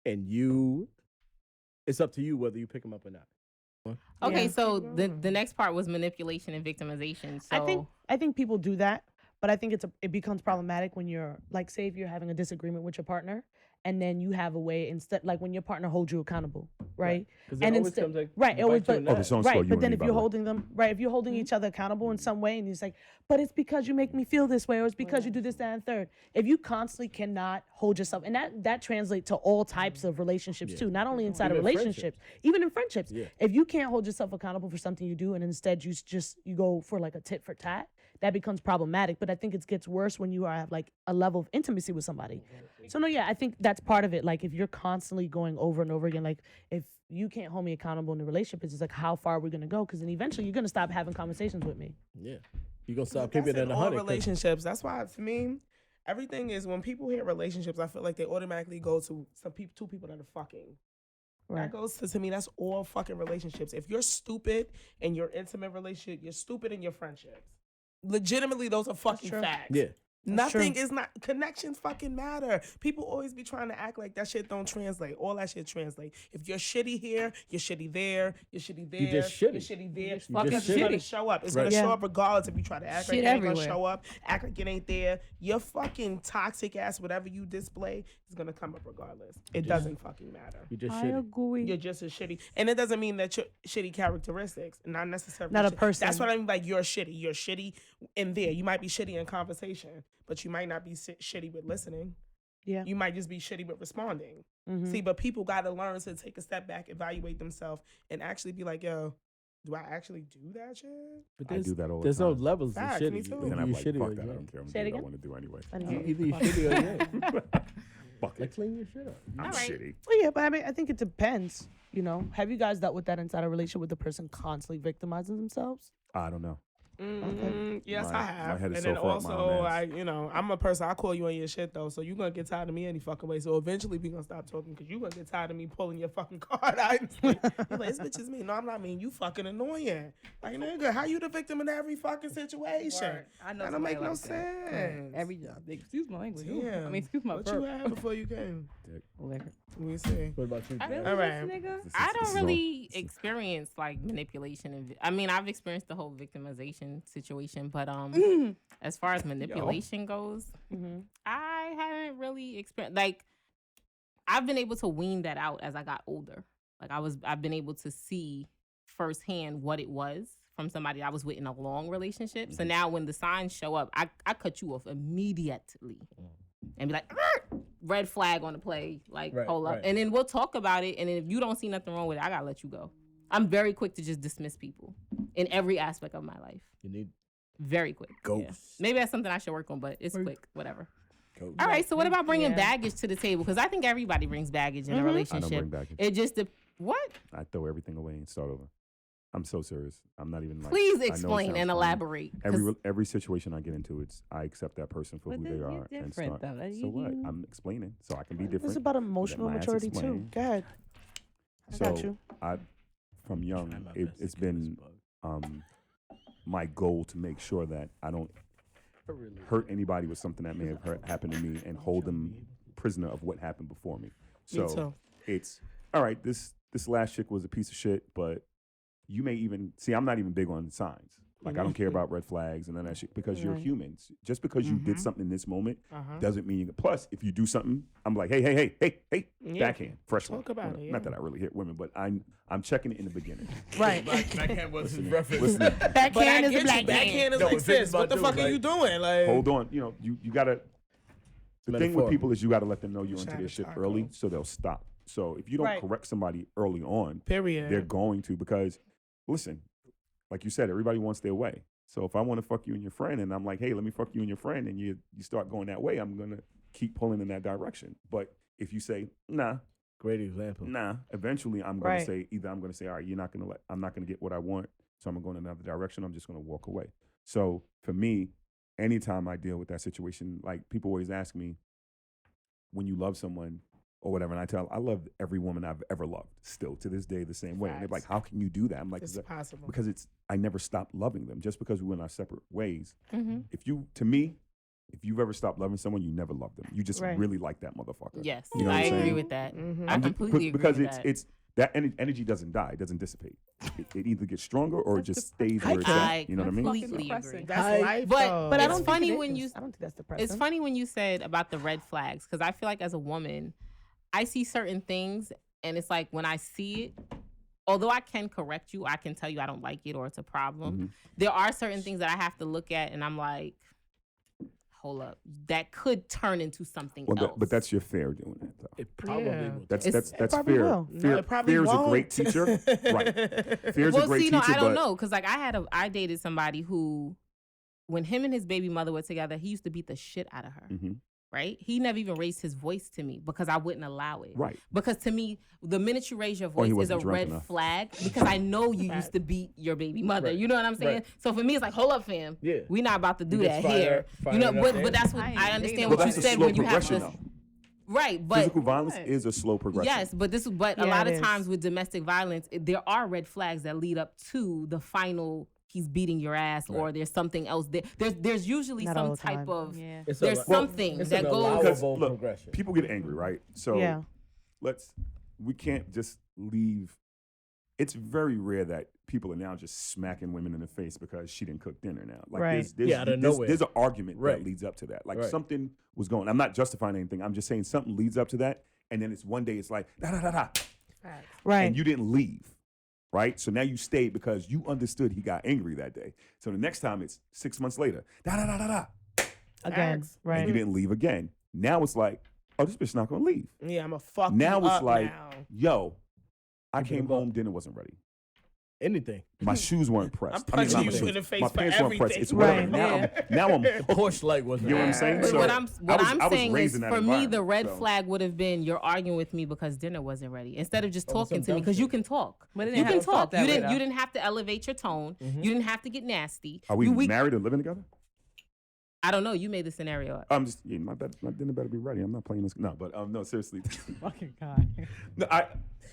and it's up to you whether you pick them up or not. Okay, Yeah. so the next part was manipulation and victimization. So I think people do that, but I think it becomes problematic when you're like, say if you're having a disagreement with your partner, and then you have a way instead, like when your partner holds you accountable, right? Because And it always instead, comes like right, it always, bite you in but the Oh, the ass. song's right, called You but and then Me, if by you're the way. holding them, right, if you're holding each other accountable in some way, and it's like, but it's because you make me feel this way, or it's because you do this, that, and third. If you constantly cannot hold yourself, and that translates to all types of relationships too, not only inside of Even relationships, even in friendships. Yeah. If you can't hold yourself accountable for something you do, and instead you go for like a tit for tat, that becomes problematic. But I think it gets worse when you have like a level of intimacy with somebody. So no, yeah, I think that's part of it. Like if you're constantly going over and over again, like if you can't hold me accountable in the relationship, it's just like how far are we gonna go? Because then eventually you're gonna stop having conversations with me. Yeah. You're going to stop That's keeping it in in all 100. 'cause- relationships. That's why, to me, everything is when people hear relationships, I feel like they automatically go to two people that are fucking. Right. That goes to me. That's all fucking relationships. If you're stupid in your intimate relationship, you're stupid in your friendships. Legitimately, those are fucking true. facts. Yeah. Nothing true. is not connections fucking matter. People always be trying to act like that shit don't translate. All that shit translate. If you're shitty here, you're shitty there, you're shitty there, just you're shitty. shitty there. just Because it's shitty. gonna show up. It's Right. gonna Yeah. show up regardless if you try to act like Shit it ain't gonna everywhere. show up, act like it ain't there. Your fucking toxic ass, whatever you display, is gonna come up regardless. It doesn't fucking matter. You just I shitty. agree. You're just as shitty. And it doesn't mean that you're shitty characteristics. Not necessarily. Not a shit- person. That's what I mean. Like, you're shitty. You're shitty in there. You might be shitty in conversation, but you might not be shitty with listening. Yeah. You might just be shitty with responding. Mhm. See, but people got to learn to take a step back, evaluate themselves, and actually be like, yo, do I actually do that shit? But I do that all the There's no time. levels Facts, to shitty. me too. Either And I'm you like, shitty fuck or that. I you don't ain't. care. I'm Say it doing what I again? want to do anyway. I didn't hear you. Either you shitty or you ain't. Fuck Like it. clean your shit up. I'm All right. shitty. Well, yeah, but I mean, I think it depends. You know, have you guys dealt with that inside a relationship with the person constantly victimizing themselves? I don't know. Yes, My- I have. my head is And so then far up my also, own ass. I'm a person. I call you on your shit though, so you're gonna get tired of me any fucking way. So eventually, we gonna stop talking because you gonna get tired of me pulling your fucking card out. You're like, this bitch is me. No, I'm not mean. You fucking annoying. Like, nigga, how you the victim in every fucking situation? Word. I know That don't somebody make no like that. sense. Every job. Excuse my language. Ooh. I Damn. mean, excuse my What you burp. had before you came? Liquor. Let me see. What about you? Really, Jay? All right. this nigga? I This don't is really experience like manipulation and I mean I've experienced the whole victimization situation, but as far as manipulation goes, I haven't really experienced like I've been able to wean that out as I got older. Like I've been able to see firsthand what it was from somebody I was with in a long relationship. So now when the signs show up, I cut you off immediately and be like, "Arr!" Red flag on the play, like Right, hold up. right. And then we'll talk about it. And if you don't see nothing wrong with it, I gotta let you go. I'm very quick to just dismiss people in every aspect of my life. You need Very quick. Yeah. Ghosts. Maybe that's something I should work on, but it's quick, whatever. coach. All right, so what about bringing Yeah. baggage to the table? Because I think everybody brings baggage in a I don't relationship. bring baggage. It just what? I throw everything away and start over. I'm so serious. I'm not even like. Please I know it explain sounds and funny. elaborate. 'cause- Every situation I get into, I accept that person for But who then they you're are and different, start. though. Like, So what? you- I'm explaining, so I can be It's different. about emotional my ass maturity too. explain. Go ahead. I So got you. from young, Try my best to it's kill this been bug. my goal to make sure that I don't hurt anybody with something that may have happened to me and hold them prisoner of what happened before me. So too. it's all right. This last chick was a piece of shit, but you may even see. I'm not even big on signs. Like I don't care about red flags and none of that shit because you're Right. humans. Just because you did something in this moment Uh-huh. doesn't mean. Plus, if you do something, I'm like, hey, Yeah. backhand, fresh one. Talk about Well, it, Not yeah. that I really hit women, but I'm checking it in the beginning. Right. Backhand was his reference. Listen, But I Backhand is get a you. black Backhand is No, like, but think sis, what about the fuck dude, are you like- doing? Like, hold on. You gotta. The thing with Metaphor. people is you gotta let them know you're Wish I into had their a shit taco. early, so they'll stop. So if you don't Right. correct somebody early on, period. they're going to because, listen, like you said, everybody wants their way. So if I want to fuck you and your friend, and I'm like, hey, let me fuck you and your friend, and you start going that way, I'm gonna keep pulling in that direction. But if you say nah, Great example. eventually I'm gonna Right. say either I'm gonna say, all right, I'm not gonna get what I want, so I'm gonna go in another direction. I'm just gonna walk away. So for me, anytime I deal with that situation, like people always ask me, when you love someone or whatever, and I love every woman I've ever loved, still to this day the same way. And they're like, Facts. how can you do that? I'm like, It's "Is that- possible. because I never stopped loving them. Just because we went our separate ways, Mm-hmm. if you've ever stopped loving someone, you never loved them. You just Right. really like that motherfucker. Yes, You know what I I'm agree saying? with that. Mhm. I I'm just- completely agree because with it's that. it's that energy doesn't die. It doesn't dissipate. It either gets stronger or it just stays where it's I at. You know what I mean? completely agree. That's life, But though. But I it's don't funny think it when is. you. I don't think that's depressing. It's funny when you said about the red flags because I feel like as a woman, I see certain things and it's like when I see it, although I can correct you, I can tell you I don't like it or it's a problem. Mm-hmm. There are certain things that I have to look at and I'm like, hold up, that could turn into something else. But that's your fear doing that, though. It probably Yeah. will. That's probably fear. will. No, it probably Fear is a won't. great teacher, right? Fear is a great see, no, teacher, I don't but know because like I dated somebody who, when him and his baby mother were together, he used to beat the shit out of her. Mhm. Right? He never even raised his voice to me because I wouldn't allow it. Right. Because to me, the minute you raise your Or he voice is a wasn't drunk red enough. flag because I know you used to beat your baby mother. Right. You know what I'm saying? Right. So for me, it's like, hold up, fam. Yeah. We not about to do You that just here. fire You know, it up but there. that's what I ain't I understand dating what well, you that's a said slow when you have progression, to. though. Right, but Physical violence is a slow progression. yes, but a Yeah, lot it of is. times with domestic violence, there are red flags that lead up to the final. He's beating your ass, or there's something else. There's usually Not all some the type time. of. Yeah. It's There's a, something it's that an goes. Because allowable look, progression. people get angry, right? So Yeah. we can't just leave. It's very rare that people are now just smacking women in the face because she didn't cook dinner now. Like Right. there's, out of nowhere. there's an argument Right. that leads up to that. Like Right. something was going. I'm not justifying anything. I'm just saying something leads up to that, and then it's one day it's like da da da da, Right. and you didn't leave. Right, so now you stayed because you understood he got angry that day. So the next time it's 6 months later, da da da da da, Again. Facts. Right. and you didn't leave again. Now it's like, oh, this bitch not gonna leave. Yeah, I'm a fuck Now you it's up like, now. yo, I Give it came a ball. home, dinner wasn't ready. Anything. My shoes weren't pressed. I'm I mean, punching not you my in shoes. the face My for pants weren't pressed. everything. It's whatever. Right. Now I'm Horse light wasn't. You know what I'm there. saying? But So what I'm I was saying is, raised in that for me, the environment, red so. flag would have been you're arguing with me because dinner wasn't ready. Instead of just Over talking some to me, dumb because you shit. can talk. But it You didn't can have to start talk. that You way, didn't. You though. didn't have to elevate your tone. You didn't have to get nasty. Are we You- married or living together? I don't know. You made the scenario up. I'm just my dinner better be ready. I'm not playing this. No, but no, seriously. Fucking God. No,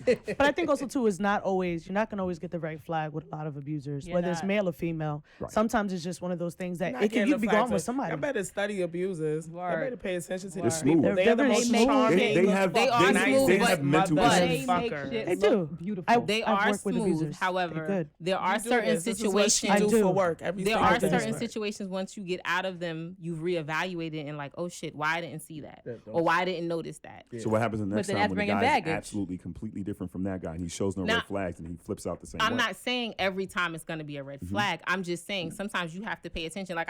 But I think also too is not always you're not gonna always get the right flag with a lot of abusers, You're whether it's not. male or female. Right. Sometimes it's just one of those things that Not it can getting you the be facts gone with of- somebody. Y'all better study abusers. Y'all Word. better pay attention to Word. these smooth. people. They're They're the very most smooth. charming. They have They are smooth, they but- have mental but- They issues. make Fucker. shit They look do. beautiful. They I've are worked with smooth. abusers. They're However, good. there are You do certain this. This is what she situations. do I do. for work. Every There single are day. certain situations once you get out of them, you've reevaluated and like, oh shit, why I didn't see that, That don't- or why I didn't notice that. So what happens the next then time that's when the bringing guy is baggage. absolutely completely different from that guy and he shows no Now- red flags and he flips out the same I'm way? not saying every time it's going to be a red flag. I'm just saying sometimes you have to pay attention. Like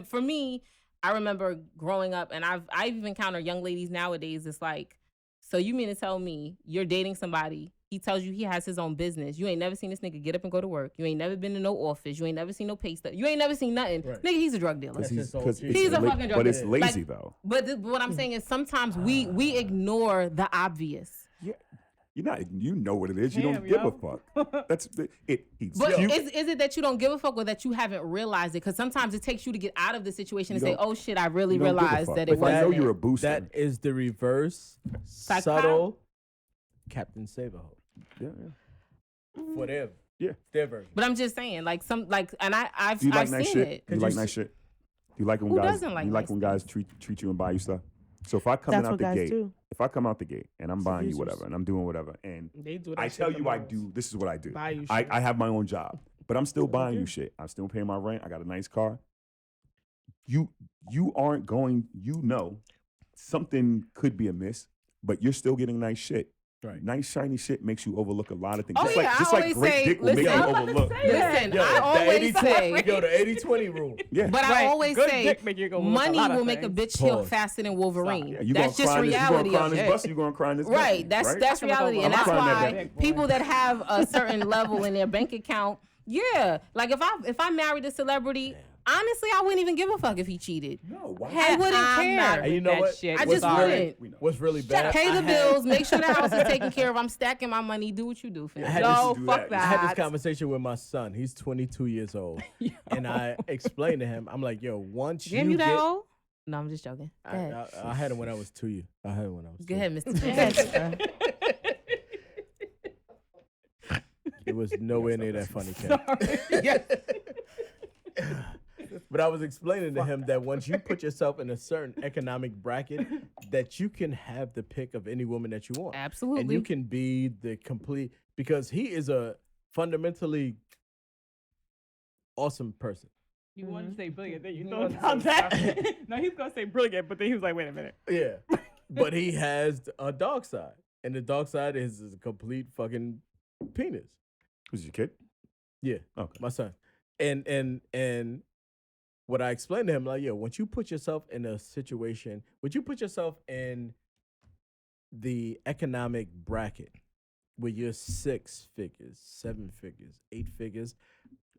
for me, I remember growing up, and I've even encountered young ladies nowadays. It's like, so you mean to tell me you're dating somebody? He tells you he has his own business. You ain't never seen this nigga get up and go to work. You ain't never been to no office. You ain't never seen no pay stub. You ain't never seen nothing. Right. Nigga, he's a drug dealer. That's his whole Because cheat. He's a fucking drug but it's dealer. lazy Like- though. But what I'm saying is sometimes we ignore the obvious. Yeah, you're not. You know what it is. You Damn, don't give a yo. fuck. That's it. He's But cute. is it that you don't give a fuck or that you haven't realized it? Because sometimes it takes you to get out of the situation and You say, don't- "Oh shit, I really You don't give a realized fuck. that But it I wasn't." know it." you're a booster. That is the reverse, Psychopath. subtle Captain Saberho. yeah. For them. Yeah. Their version. But I'm just saying, like and I've Do you like I've nice seen shit? it. Do you like nice shit? Do you like when Who guys? doesn't like you like nice when guys things? treat you and buy you stuff? So if I come That's out what the guys gate, do. if I come out the gate and I'm buying you abusers. whatever and I'm doing whatever, and They do that I shit tell the you I most. do, this is what I do. Buy you I shit. have my own job, but I'm still buying you shit. I'm still paying my rent. I got a nice car. You aren't going. You know, something could be amiss, but you're still getting nice shit. Right. Nice shiny shit makes you overlook a lot of things. Oh, just yeah, like I just always like great say, dick will make you listen, overlook. Listen, Yo, I the always 80-20 say, Yo, the 80-20 rule. Yeah. but I Right. always Good say, dick make you go look a money lot of will make a things. bitch heal Pause. faster than Wolverine. Yeah, you That's gonna just cry reality you gonna cry of in this it. bus, you gonna cry in this Right. bus, right? That's reality, and I'm that's crying that why day. people that have a certain level in their bank account, yeah, like if I married a celebrity, honestly, I wouldn't even give a fuck if he cheated. No, why? I wouldn't I'm not care. And you know that what? shit. I What's just really- wouldn't. What's really bad? Pay I the had- bills, make sure the house is taken care of. I'm stacking my money. Do what you do, fam. I had No, to do fuck that. I had that. this conversation with my son. He's 22 years old. And I explained to him, I'm like, yo, once Damn, you you that get... old? No, I'm just joking. Go ahead. I had him when I was 2 years. I had him when I was Go 2. ahead, Mr. It was nowhere near that funny, Ken. Sorry. But I was explaining to him that once you put yourself in a certain economic bracket, that you can have the pick of any woman that you want. Absolutely. And you can be the complete, because he is a fundamentally awesome person. You wanted to say brilliant, then you You thought wanted to about say that. No, he was gonna say brilliant, but then he was like, wait a minute. Yeah. But he has a dark side. And the dark side is a complete fucking penis. Who's your kid? Yeah. Okay. My son. And what I explained to him, like, once you put yourself in a situation, would you put yourself in the economic bracket where you're 6 figures, 7 figures, 8 figures,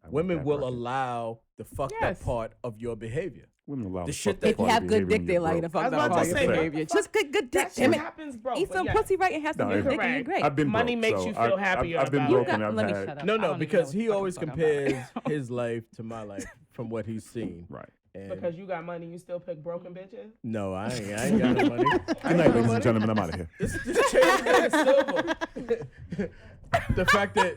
I want women that will bracket. allow the fucked Yes. up part of your behavior. Women allow the the shit fucked that- up If you part of have good behavior dick, when they you're allow you to broke. fuck I was up about all to your say, behavior. Just good dick. That Damn shit it. happens, bro. Eat but some yeah. pussy right and have some No, good dick, and you're Correct. great. I've been Money broke, makes so you feel I've happier been about You broke it. and got, I've let me had shut up. I No, don't even because know he what the always fuck I'm talking about. compares his life to my life from what he's seen. right. And Because you got money, you still pick broken bitches? no, I ain't got no money. Good night, ladies and gentlemen. I'm out of here. This chair is made of silver. The fact that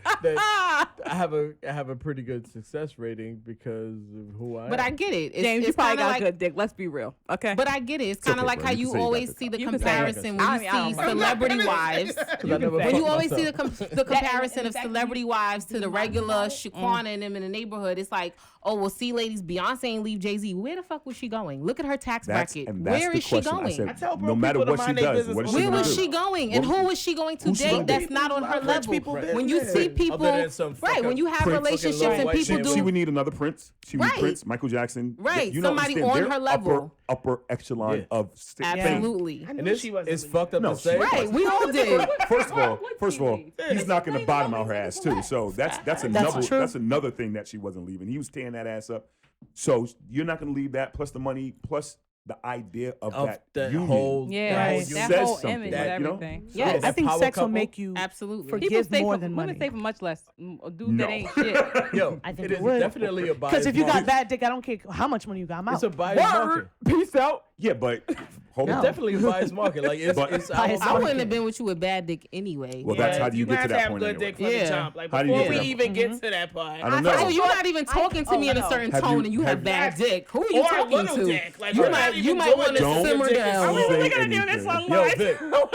I have a pretty good success rating because of who I am. But I get it. It's, James, you it's probably kinda got like, good dick. Let's be real, okay? But I get it. It's kind of okay, like bro. how You can you say you got always the see the You can say it. comparison I when mean, you I don't see mind. celebrity wives. 'Cause I never When fucked you always see myself. the comparison and of the fact celebrity wives to the regular Shaquana and them in the neighborhood, it's like, oh, well, see, ladies, Beyonce ain't leave Jay-Z. Where the fuck was she going? Look at her tax bracket. Where the is she question. I going? said, I tell no broke matter people to what she mind their does, business what is all she Where the gonna was do? she going? And What- who is she going to who's she date gonna that's date? not on her Love rich level? people When you business. see people, Other than some right, when you have Prince, relationships fucking and white people man. do She would need another Prince. She would Right. need Prince, Michael Jackson. Right, You don't somebody understand. on They're her level. Upper echelon Yeah. of absolutely. I And knew it's, she wasn't it's leaving. fucked up No, to say. she- Right, we all did. First of all, Would she? he's knocking the bottom out her ass too. So that's another true. that's another thing that she wasn't leaving. He was tearing that ass up. So you're not gonna leave that plus the money plus the idea of that the union. whole Yeah, Right. that says whole something, image like, and you know? everything. Yes. I that think power sex will couple? make you Absolutely. forgive People stay more for, than women money. stay for much less. A dude No. that ain't shit. Yo, I think it it is would. definitely a bias. Because if you got market. bad dick, I don't care how much money you got. I'm out. It's a bias market. Peace out. Yeah, but hold No. on. Definitely a bias market. Like it's, But- it's Bias I our wouldn't have market. been with you with bad dick anyway. Well, that's how do you get to have that have point good anyway? dick from Yeah. the jump. Like How do you before get we to even get to that part. I don't know. So you're not even talking to me in a no. certain Have tone, you- and you have have- bad dick. Who are you Or a talking little to? dick. Like, You you're might not you even might doing want to this. simmer Your dick is down. so Don't big. say gonna do this anything. on Yo,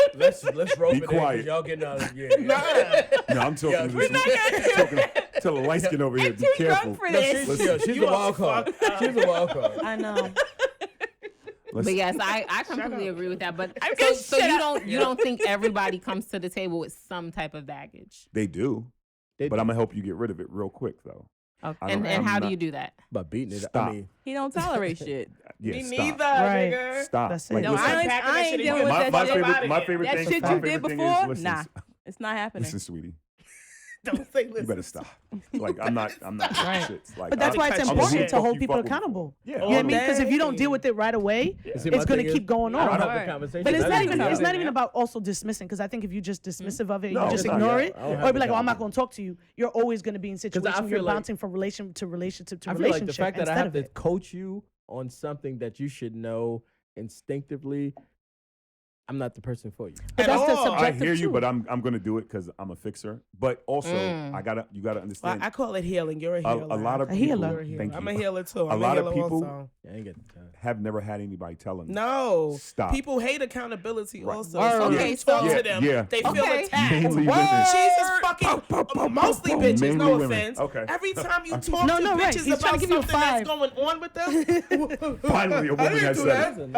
Vic, let's rope Be it in, 'cause quiet. y'all getting out of yeah. No, I'm talking Yeah, to we're this. Talking to the light skin over here. Be careful. for No, this. she's You a are wild card. fucked up. She's a wild card. I know. Let's- But yes, I completely agree with that. But I'm so, gonna so shut you up. don't think everybody comes to the table with some type of baggage? They do, They but do. I'm gonna help you get rid of it real quick though. Okay. I And don't- and I'm how do not- you do that? By beating it. Stop. I mean, He don't tolerate shit. Yeah, Me stop. neither, Right. nigga. Stop. That's it. Like, No, listen, I ain't Packing the shit dealing in. with my, that my shit. favorite, my That favorite That thing. shit my you favorite did thing before? is, listen, Nah, it's not happening. listen, sweetie, Don't say you listen. better stop. Like I'm not Right. shit. Like, But that's why it's I'm a important shit. to hold You people fuck with me. accountable. Yeah, You know what I mean? Because if you don't Dang. deal with it right away, see, it's my going thing to is, keep going I don't on. have Right. the conversation. But it's I not just even get it's out. not even about also dismissing, because I think if you're just dismissive of it and No, you just it's not. ignore Yeah, it, I don't or have be the like, "Oh, I'm not conversation. going to talk to you," you're always going to be in I situations feel you're like- bouncing from relationship to relationship to I feel like relationship the fact that I instead have of to it. coach you on something that you should know instinctively, I'm not the person for you. But At that's the all. I subjective hear you, too. but I'm gonna do it because I'm a fixer. But also, you gotta Well, understand. I call it healing. You're a A healer. lot of A people. healer. You're a healer. Thank I'm you. a healer too. A I'm lot a of healer people- also. I ain't got the time. Have never had anybody tell them. No. Stop. People hate accountability Right. also. Word. So when Okay, you talk so- to them, Yeah. they feel Okay. attacked. Mainly Word. women. Jesus fucking mostly bitches, Mainly no women. offense. Okay. Every time you talk No, to no, right. bitches He's trying about to give you a something that's 5. going on with them. Finally, a I woman didn't has do said that. it.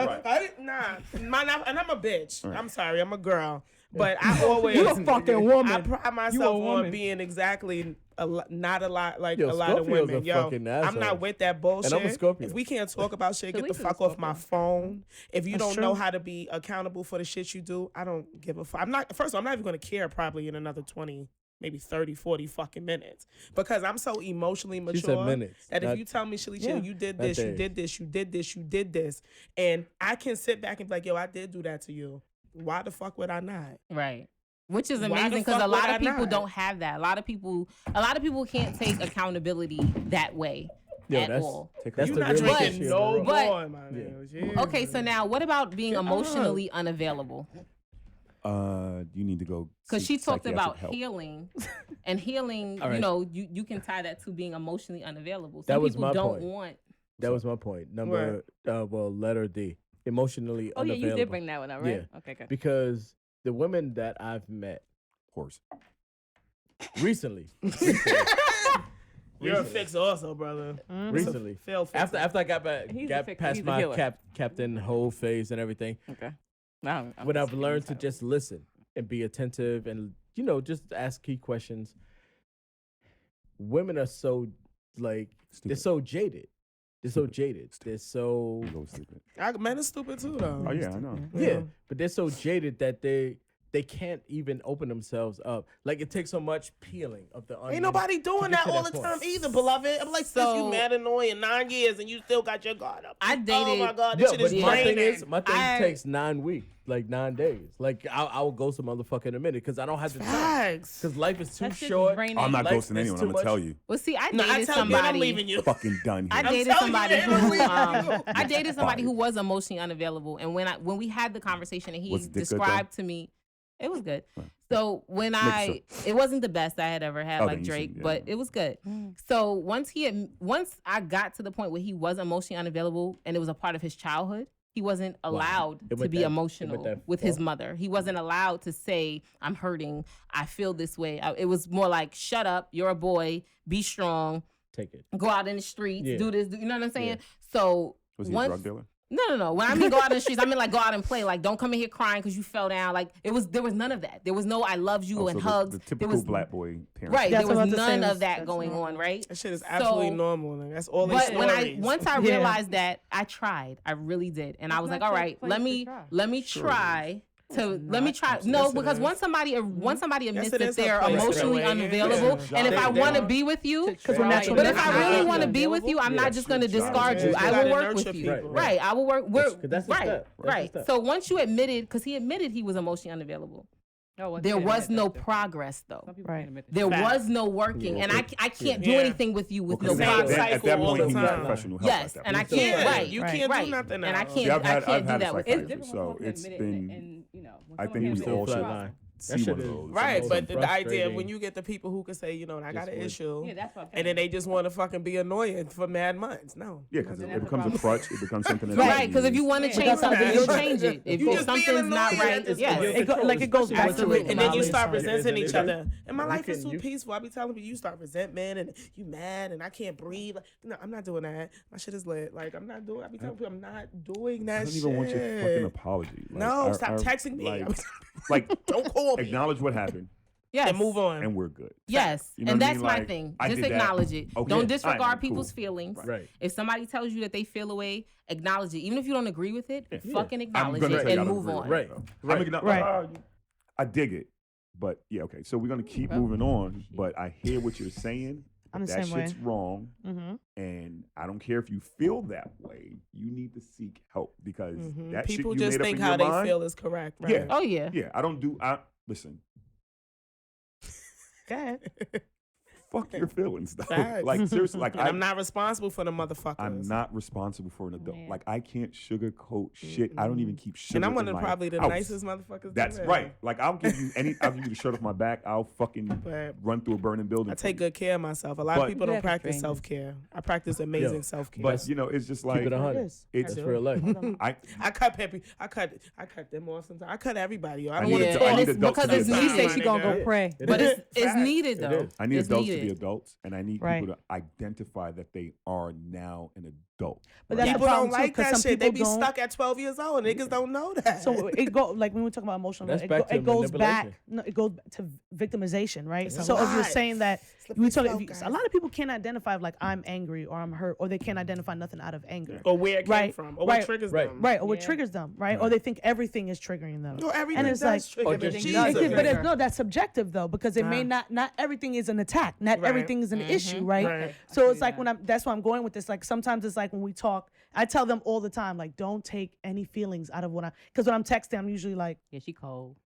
And I'm a bitch. Right. I'm sorry, I'm a girl. But I always You a fucking woman. I pride You a myself on woman. being exactly not a lot like Yo, a lot of Scorpios women. are Yo, fucking I'm assholes. not with that bullshit. And I'm a Scorpio. If we can't talk about shit, get the Shalisa's a fuck off my Scorpio. phone. If you That's don't know true. how to be accountable for the shit you do, I don't give a fuck. I'm not. First of all, I'm not even gonna care probably in another 20. Maybe 30, 40 fucking minutes. Because I'm so emotionally mature. She said minutes. That if not- you tell me, Shalicia, Yeah. you did Not this, you days. did this, you did this, you did this, and I can sit back and be like, yo, I did do that to you. Why the fuck would I not? Right. Which is Why the amazing because fuck a lot would of I people not? don't have that. A lot of people can't take accountability that way Yo, at that's all. that's You the not realest But- drinking shit no in the world. more, my nigga. Yeah. Okay, so now what about being Shut up. emotionally unavailable? You need to go. Because seek she talked psychiatric about help. healing, and healing. All right. You know, you can tie that to being emotionally unavailable. That Some was people my don't point. want That was my point. Number, letter D. Emotionally Oh, yeah, unavailable. you did bring that one up, right? Yeah. Okay, good. Because the women that I've met Horse. recently, You're a fix also, brother. recently, Fail after I got back, He's a got fix- past he's a my healer. captain whole phase and everything, Okay. Now, when I've learned to just listen and be attentive and just ask key questions. Women are so they're Stupid. so jaded. They're so Stupid. jaded. They're so You go stupid. Men are stupid too, though. Oh yeah, I know. yeah, but they're so jaded that they can't even open themselves up. Like it takes so much peeling of the onion. Ain't nobody to doing get that to all the point. time either, beloved. I'm like, sis, you So- mad annoying 9 years and you still got your guard up. I Oh dated- my God, No, this shit but is my thing draining. is, my thing I- takes 9 weeks, like 9 days. Like I will go some motherfucker in a minute because I don't have the time. Facts. Because life is too That shit's short. draining. I'm not Life ghosting is anyone. too I'm gonna much. tell you. Well, see, I No, I dated tell you, somebody. I'm leaving you. Fucking done I here. dated telling you, somebody man, who I'm leaving you. I dated somebody Fire. who was emotionally unavailable, and when we had the conversation and he Was the dick good, described to me, it was good. Right. So when it wasn't the best I had ever had Oh, like then you Drake, should- yeah. but it was good. So once I got to the point where he was emotionally unavailable and it was a part of his childhood, he wasn't allowed It to went be that- it emotional went that with his far. mother. He wasn't allowed to say, "I'm hurting. I feel this way." It was more like, "Shut up. You're a boy. Be strong. Take it. Go out in the streets. Yeah. Do this." You know what I'm saying? Yeah. So Was he a once drug dealer? no. When I mean go out in the streets, I mean like go out and play. Like don't come in here crying because you fell down. Like there was none of that. There was no "I love you" Oh, and so hugs. The There typical was black boy parent. right. That's There what I was was about to say, none was- of that that's going normal. on. Right. That shit is absolutely So- normal. Like, that's all they But stories. once I Yeah. realized that, I tried. I really did, and I It's was like, not "All your right, place let to me try. let me Sure try." Let me try. Yes, No, it because is. once somebody admits it that is her they're place to emotionally weigh in. unavailable, Yeah. and if I They want to are. be with you, Because we're natural but if I nurturers. really want to Yeah. be with you, I'm Yeah. not just going to Sure. discard you. Yeah. I You will gotta work nurture with you. people. Right. I will work. That's the Right. step. That's the Right. step. So once you admitted, because he admitted he was emotionally unavailable, there was no progress though. Right. There Facts. was no working, Yeah. and I can't do Yeah. anything with you with no Because Same at progress. that cycle all point, the he needs time. professional help. Yes, at that and I point. can't. Yeah, Right. you right, can't do right. nothing And I now. can't. Yeah, I've I had can't do a that with psychiatrist. you. It's So difficult to it's admit it been- and I think he was Still also flatline. That see shit one of is those. Right, most but the idea of frustrating. when you get the people who can say, I got an Just issue, Yeah, that's what I'm and then saying. they just want to fucking be annoying for mad months. No. Yeah, because That's it the becomes a problem. crutch. It becomes something that's Right, because if you want to Yeah. change That's something, not you'll right. change it. If You just being something's not annoying at right, this yes. point. It goes back to Especially it. And then you Molly. start It is, resenting it each is. other. And my You life is can- too peaceful. I be telling people, you start resentment and you mad and I can't breathe. Like, no, I'm not doing that. My shit is lit. Like, I'm not doing. I be telling people, I'm not doing that I don't shit. even want your fucking apology. Like, No, stop texting me. Like, Don't call me. acknowledge what happened, Yes. And move on. and we're good. Yes, You know and what I that's mean? my Like, thing. I Just did that. acknowledge it. Okay. Don't All disregard right, people's cool. feelings. Right. If somebody tells you that they feel away, acknowledge it. Even if you don't agree with it, Yeah. fucking I'm acknowledge gonna it tell you I and don't move agree on. with Right. it, though. Right. I'm gonna, Right. I dig it, but yeah, okay. So we're gonna keep moving on. But I hear what you're saying. I'm the that same way. shit's wrong, Mm-hmm. and I don't care if you feel that way. You need to seek help because that People shit you just made think up in how your they mind, feel is correct. Right? Yeah. Oh yeah. Yeah, listen. Go ahead. Fuck your feelings, though. Facts. Like seriously, like And I'm not responsible for the motherfuckers. I'm not responsible for an adult. Man. Like I can't sugarcoat shit. I don't even keep sugar. And I'm one in of my probably the house. nicest motherfuckers. That's there. right. Like I'll give you the shirt off my back. I'll fucking But run through a burning building. I for take you. good care of myself. A lot But- of people You don't have to practice train self care. I practice amazing Yo, self care. But you know, it's just like Keep it 100. is. it's That's real life. I I cut Peppy. I cut them off sometimes. I cut everybody. Yo. I don't need want Yeah, to- to. I and need it's adults because to be it's adults. She said needed. she gonna go Yeah. pray. But it's Facts. needed It though. is. I need It's adults to be needed. adults, and I need Right. people to identify that they are now an adult. But right? that's the People problem don't too, like 'cause that some shit. They people be don't. stuck at 12 years old. Niggas don't know that. So it go like when we talk about emotional, That's it, back to it goes back. manipulation. No, it goes to victimization, right? It's a So if you're lot. saying that Slippery we talk, slope, a guys. lot of people can't identify like I'm angry or I'm hurt, or they can't identify nothing out of anger, or where it came Right, from, or right, what triggers right, them. right? Or what Yeah. triggers them, right? Or they think everything is triggering them. No, everything it's does like- trigger Or them. just Jesus. It could, but trigger. no, that's subjective though, because it may Nah. not everything is an attack, not Right. everything is an issue, right? Right. So I it's see like that. when that's why I'm going with this. Like sometimes it's like when we talk, I tell them all the time, like don't take any feelings out of what because when I'm texting, I'm usually like, Yeah, she cold.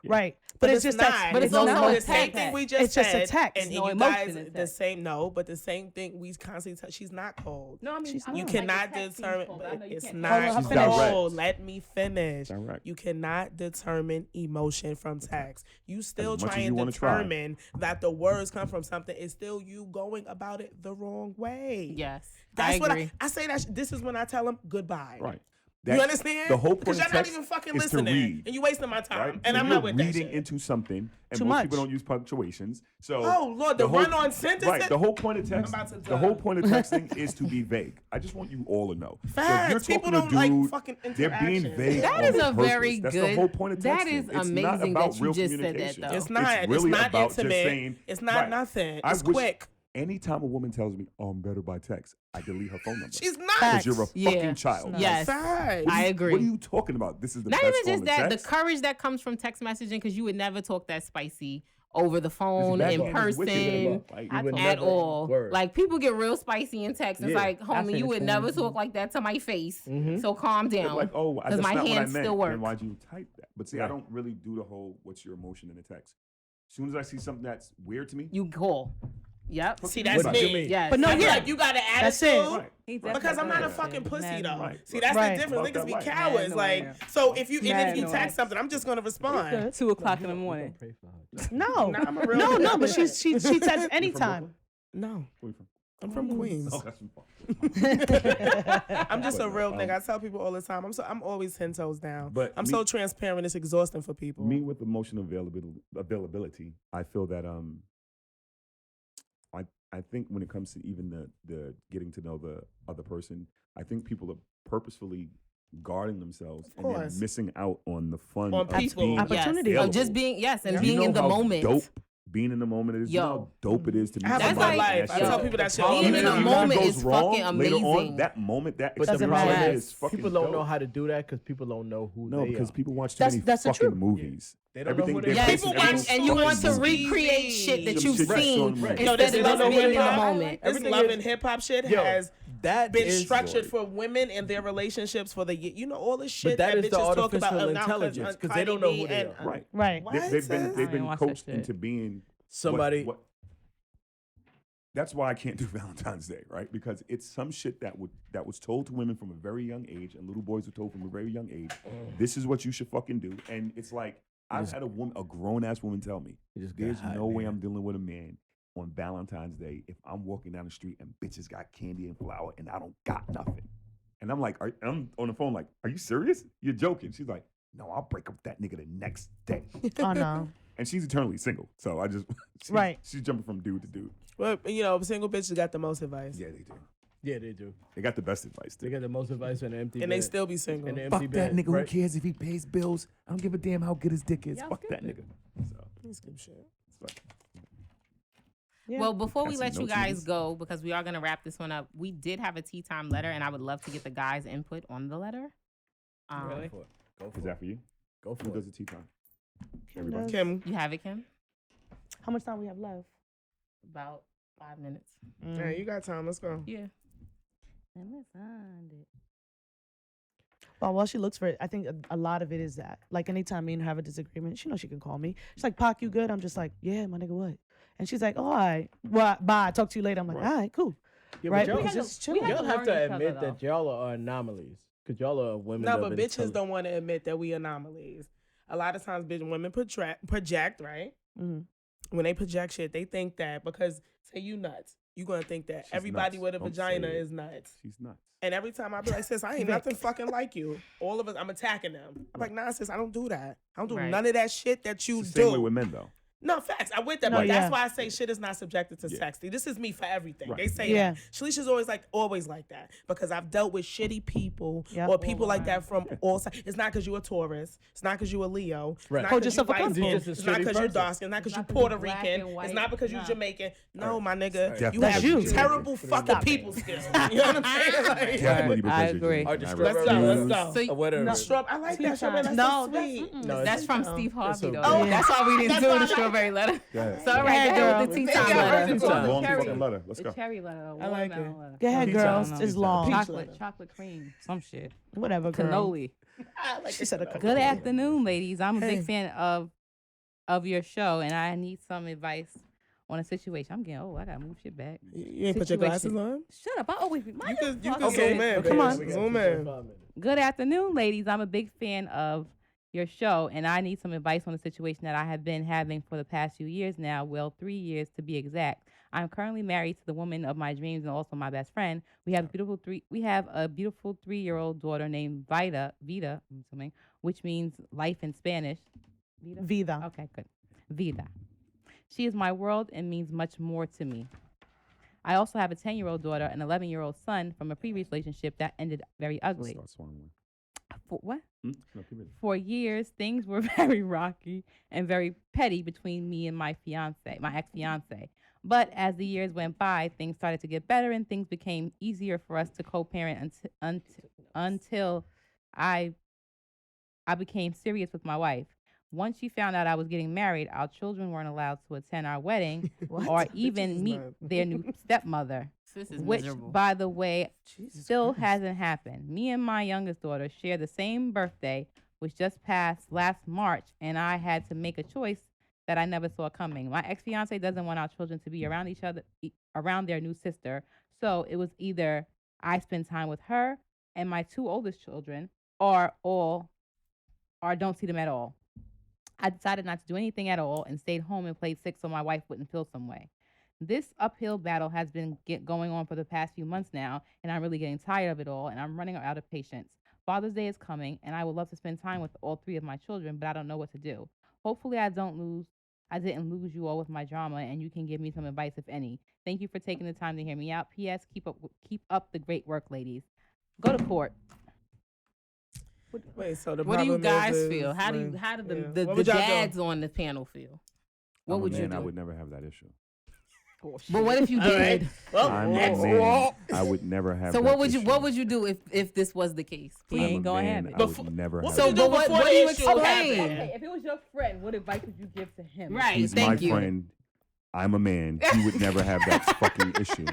right, but it's just not. that, But it's not. also the a same text. thing we just It's just a said, text. And No you emotion guys, in the text. same. No, but the same thing. We constantly. She's not cold. No, I mean, She's I not. You don't like cannot the text determine. cold. I know you It's can't not Hold on, She's cold. direct. Let me finish. Direct. You cannot determine emotion from text. You still As much try as and you wanna try. determine that the words come from something. It's still you going about it the wrong way. Yes. That's I what agree. I say. This is when I tell them goodbye. Right. You understand? The whole Because point y'all of not text even fucking is listening, to read. and you wasting my time, Right? and So I'm you're not with that reading shit. into something, and Too most much. people don't use punctuations. So, Oh, Lord, the whole- run-on sentences? Right. The whole point of text. about to The whole die. point of texting is to be vague. I just want you all to know. So if Facts. you're People talking to don't dude, like fucking they're being interaction. vague. That on is a purpose. very That's good. the whole point of texting. That is It's not amazing about that you real just said that, communication. though. It's not. It's really it's not about just intimate. saying. It's not right. nothing. I It's wish- quick. Anytime a woman tells me, "Oh, I'm better by text," I delete her phone number. She's not. Because you're a Yeah. fucking child. Yes. Facts. I agree. What are you talking about? This is the Not best even form just of that, text? the courage that comes from text messaging, because you would never talk that spicy over the phone, This is in bad. It's wicked. person, Like, I you would told at never- all. Word. Like, people get real spicy in text. It's Yeah. like, homie, say you the would same never thing. talk like that to my face. Mhm. So calm They're down. like, oh, Because that's my not what I hands meant. still work. Then why'd you type that? But see, I Right. don't really do the whole "what's your emotion" in the text. As soon as I see something that's weird to me, You call. Yep. See, that's What do you me. mean? Yes. But no, I feel yeah. like you got an That's attitude. it. right. He Because I'm not a definitely fucking does. pussy Mad though. Right. See, that's Right. the difference. About Niggas be that life. cowards. Mad Like, annoying. so if you Mad text annoying. something, I'm just gonna respond. Good. 2 o'clock in the morning. Pray for her. No, Nah, I'm a real no, nigga. no. But she You texts from anytime. No, Where you from? I'm from Queens. Oh, that's from far. I'm just a But, real nigga. I tell people all the time. I'm always 10 toes down. But I'm me- so transparent. It's exhausting for people. Me with emotional availability, I feel that I think when it comes to even the getting to know the other person, I think people are purposefully guarding themselves Of and they're course. missing out on the fun On of people. being Opportunity. Yes. Of available. just being, yes, and Yeah. being You know in the how moment. Dope being in the moment is. You know Yo. how dope it is to meet I have a That's good somebody. like- life. I yo, tell people that shit. being all in the the time. moment it is goes wrong fucking later on, amazing. that moment, that But the Doesn't experience matter. is fucking People don't dope. know how to do that because people don't know who No, they because are. people watch too That's- many that's the fucking truth. movies. They don't know Everything who they're they are. Yes, People basing watch everything and you so want to much movies. recreate shit that Some you've shit that's seen on right. Yo, instead this of is just no being in the hip-hop. moment. This Everything love is- and hip hop shit Yo, has that been is structured Lord. for women and their relationships for the you know all the shit But that is bitches the talk about artificial now, intelligence, 'cause they Cardi don't know B who they and, are. Right. Right. What? They've sis? been didn't watch that coached shit. into being Somebody. what- that's why I can't do Valentine's Day, right? Because it's some shit that was told to women from a very young age, and little boys were told from a very young age. This is what you should fucking do, and it's like I've had a grown ass woman tell me, You just got "There's hot, no way man. I'm dealing with a man on Valentine's Day if I'm walking down the street and bitches got candy and flour and I don't got nothing." And I'm like, I'm on the phone like, "Are you serious? You're joking?" She's like, "No, I'll break up with that nigga the next day." Oh no. And she's eternally single, so I just Right. She's jumping from dude to dude. Well, you know, single bitches got the most advice, Yeah, they do. Yeah, they do. They got the best advice. They Too. got the most advice on an empty and bed. they still be single. And an Fuck empty that bed, nigga. right? Who cares if he pays bills? I don't give a damn how good his dick is. Y'all Fuck that stupid. nigga. So Please skip shit. it's like, Yeah. Well, before we Got let some you notes, guys ladies? go, because we are going to wrap this one up, we did have a tea time letter, and I would love to get the guys' input on the letter. Really? Go for it. Go is for that it. for you? Go Who for does it. the tea time? Kim Everybody. does. Kim, You have it, Kim? How much time we have left? About 5 minutes. yeah, you got time. Let's go. Yeah. Let me find it. Well, while she looks for it, I think a lot of it is that. Like, anytime me and her have a disagreement, she knows she can call me. She's like, "Pac, you good?" I'm just like, "Yeah, my nigga, what?" And she's like, "Oh, all right. Well, bye. Talk to you later." I'm like, Right. "All right, cool." Yeah, Right? but y'all, Because had it's to- we chilling. had y'all have to learn each other, admit that y'all are anomalies. Because y'all are women. No, of but bitches intelligence. don't want to admit that we anomalies. A lot of times, women project, right? Mhm. When they project shit, they think that because say you nuts, you gonna think that She's everybody nuts. with a Don't say vagina it. is nuts. She's nuts. And every time I be like, "Sis, I ain't nothing fucking like you." All of us, I'm attacking them. I'm like, "Nah, sis, I don't do that. I don't do Right. none of that shit that you It's the same way do." with men, though. No, facts. I with that, No, but yeah. that's why I say shit is not subjected to Yeah. sexting. This is me for everything. Right. They say Yeah. that. Shalisha's always like that because I've dealt with shitty people Yep. or people like that from all sides. It's not because you a Taurus. It's not because you a Leo. It's Right. not Hold 'cause you yourself white accountable. skin. You're just a It's not shitty because you person. dark skin. It's not because It's you not 'cause Puerto you black Rican. and white. It's not because you Nah. Jamaican. No, Right. my nigga. Definitely You That's have you. terrible fucking Stop it. people skills. You know what I'm saying? Like, Definitely because I you're agree. Jamaican. Or the I strawberry Let's go. Let's juice, go. So or whatever. No. I like that. Strawberry. That's No, so that's- sweet. No, That's from Oh. Steve Harvey, so though. good. Oh, That's why we didn't that's do why the I- strawberry letter. Go ahead. So, all right, ahead, go girl. with the tea Yeah, time I heard letter. you Tea time. Long Cherry. fucking letter. Let's The go. cherry letter. I like watermelon it. letter. Go ahead, Pizza. girls. Pizza. It's long. Chocolate. Chocolate cream. Some shit. Whatever, girl. Cannoli. I like She it. said a Good afternoon, ladies. I'm a Hey. big fan of your show, and I need some advice on a situation. I'm getting old. I gotta move shit back. You ain't put your glasses Situation. on? Shut up. I always be You could zoom Okay, in, come babe. on. Zoom in. Good afternoon, ladies. I'm a big fan of your show, and I need some advice on a situation that I have been having for the past few years now. Well, 3 years to be exact. I'm currently married to the woman of my dreams and also my best friend. We have a beautiful 3-year-old daughter named Vida, I'm assuming, which means life in Spanish. Vida. Okay, good. Vida. She is my world and means much more to me. I also have a 10-year-old daughter and 11-year-old son from a previous relationship that ended very ugly. Start swallowing. What? No, keep it. For years, things were very rocky and very petty between me and my ex-fiance. But as the years went by, things started to get better and things became easier for us to co-parent until I became serious with my wife. Once she found out I was getting married, our children weren't allowed to attend our wedding or even meet their new stepmother. This is Which, miserable. by the way, Jesus still Christ. hasn't happened. Me and my youngest daughter share the same birthday, which just passed last March, and I had to make a choice that I never saw coming. My ex-fiance doesn't want our children to be around each other, around their new sister, so it was either I spend time with her and my 2 oldest children, or don't see them at all. I decided not to do anything at all and stayed home and played sick so my wife wouldn't feel some way. This uphill battle has been going on for the past few months now, and I'm really getting tired of it all, and I'm running out of patience. Father's Day is coming, and I would love to spend time with all 3 of my children, but I don't know what to do. Hopefully I didn't lose you all with my drama, and you can give me some advice, if any. Thank you for taking the time to hear me out. P.S. Keep up the great work, ladies. Go to court. Wait, so the What do you problem guys is feel? How do like, the, yeah. the, What the would y'all do? dads on the panel feel? What I'm a would you man, do? I would never have that issue. But what if you All right. did? Well, I'm a next. man. I would never have. So that what would you issue. do if this was the case? He I'm ain't a gonna man, have it. I Before- would never what have. would So, you that do but what before do you the issue explain? happened? If it was your friend, what advice would you give to him? Right. He's Thank my you. friend. I'm a man. He would never have that fucking issue.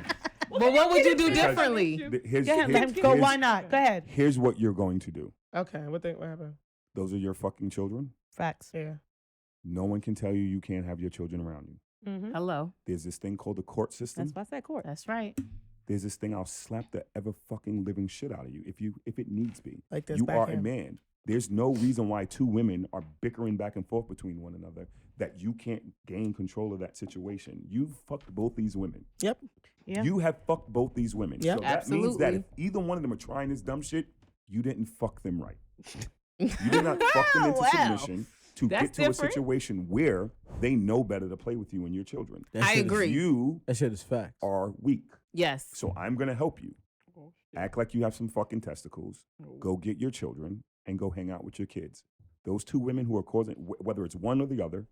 But what would you do Because- differently? Here's, Go ahead, let him go. here's- Why not? Go ahead. Here's what you're going to do. Okay, what happened? Those are your fucking children. Facts. Yeah. No one can tell you can't have your children around you. Mm-hmm. Hello. There's this thing called the court system. That's why I said court. That's right. There's this thing I'll slap the ever fucking living shit out of you if it needs be. Like this You are a backhand. man. There's no reason why 2 women are bickering back and forth between one another that you can't gain control of that situation. You've fucked both these women. Yep. Yeah. You have fucked both these women. Yep. So that means that if Absolutely. either one of them are trying this dumb shit, you didn't fuck them right. You did not fuck them into Wow. submission to That's get to different. a situation where they know better to play with you and your children. That I shit is- agree. You That shit is facts. are weak. Yes. So I'm going to help you. Act like you have some fucking testicles. Go get your children and go hang out with your kids. Those 2 women who are causing, whether it's one or the other,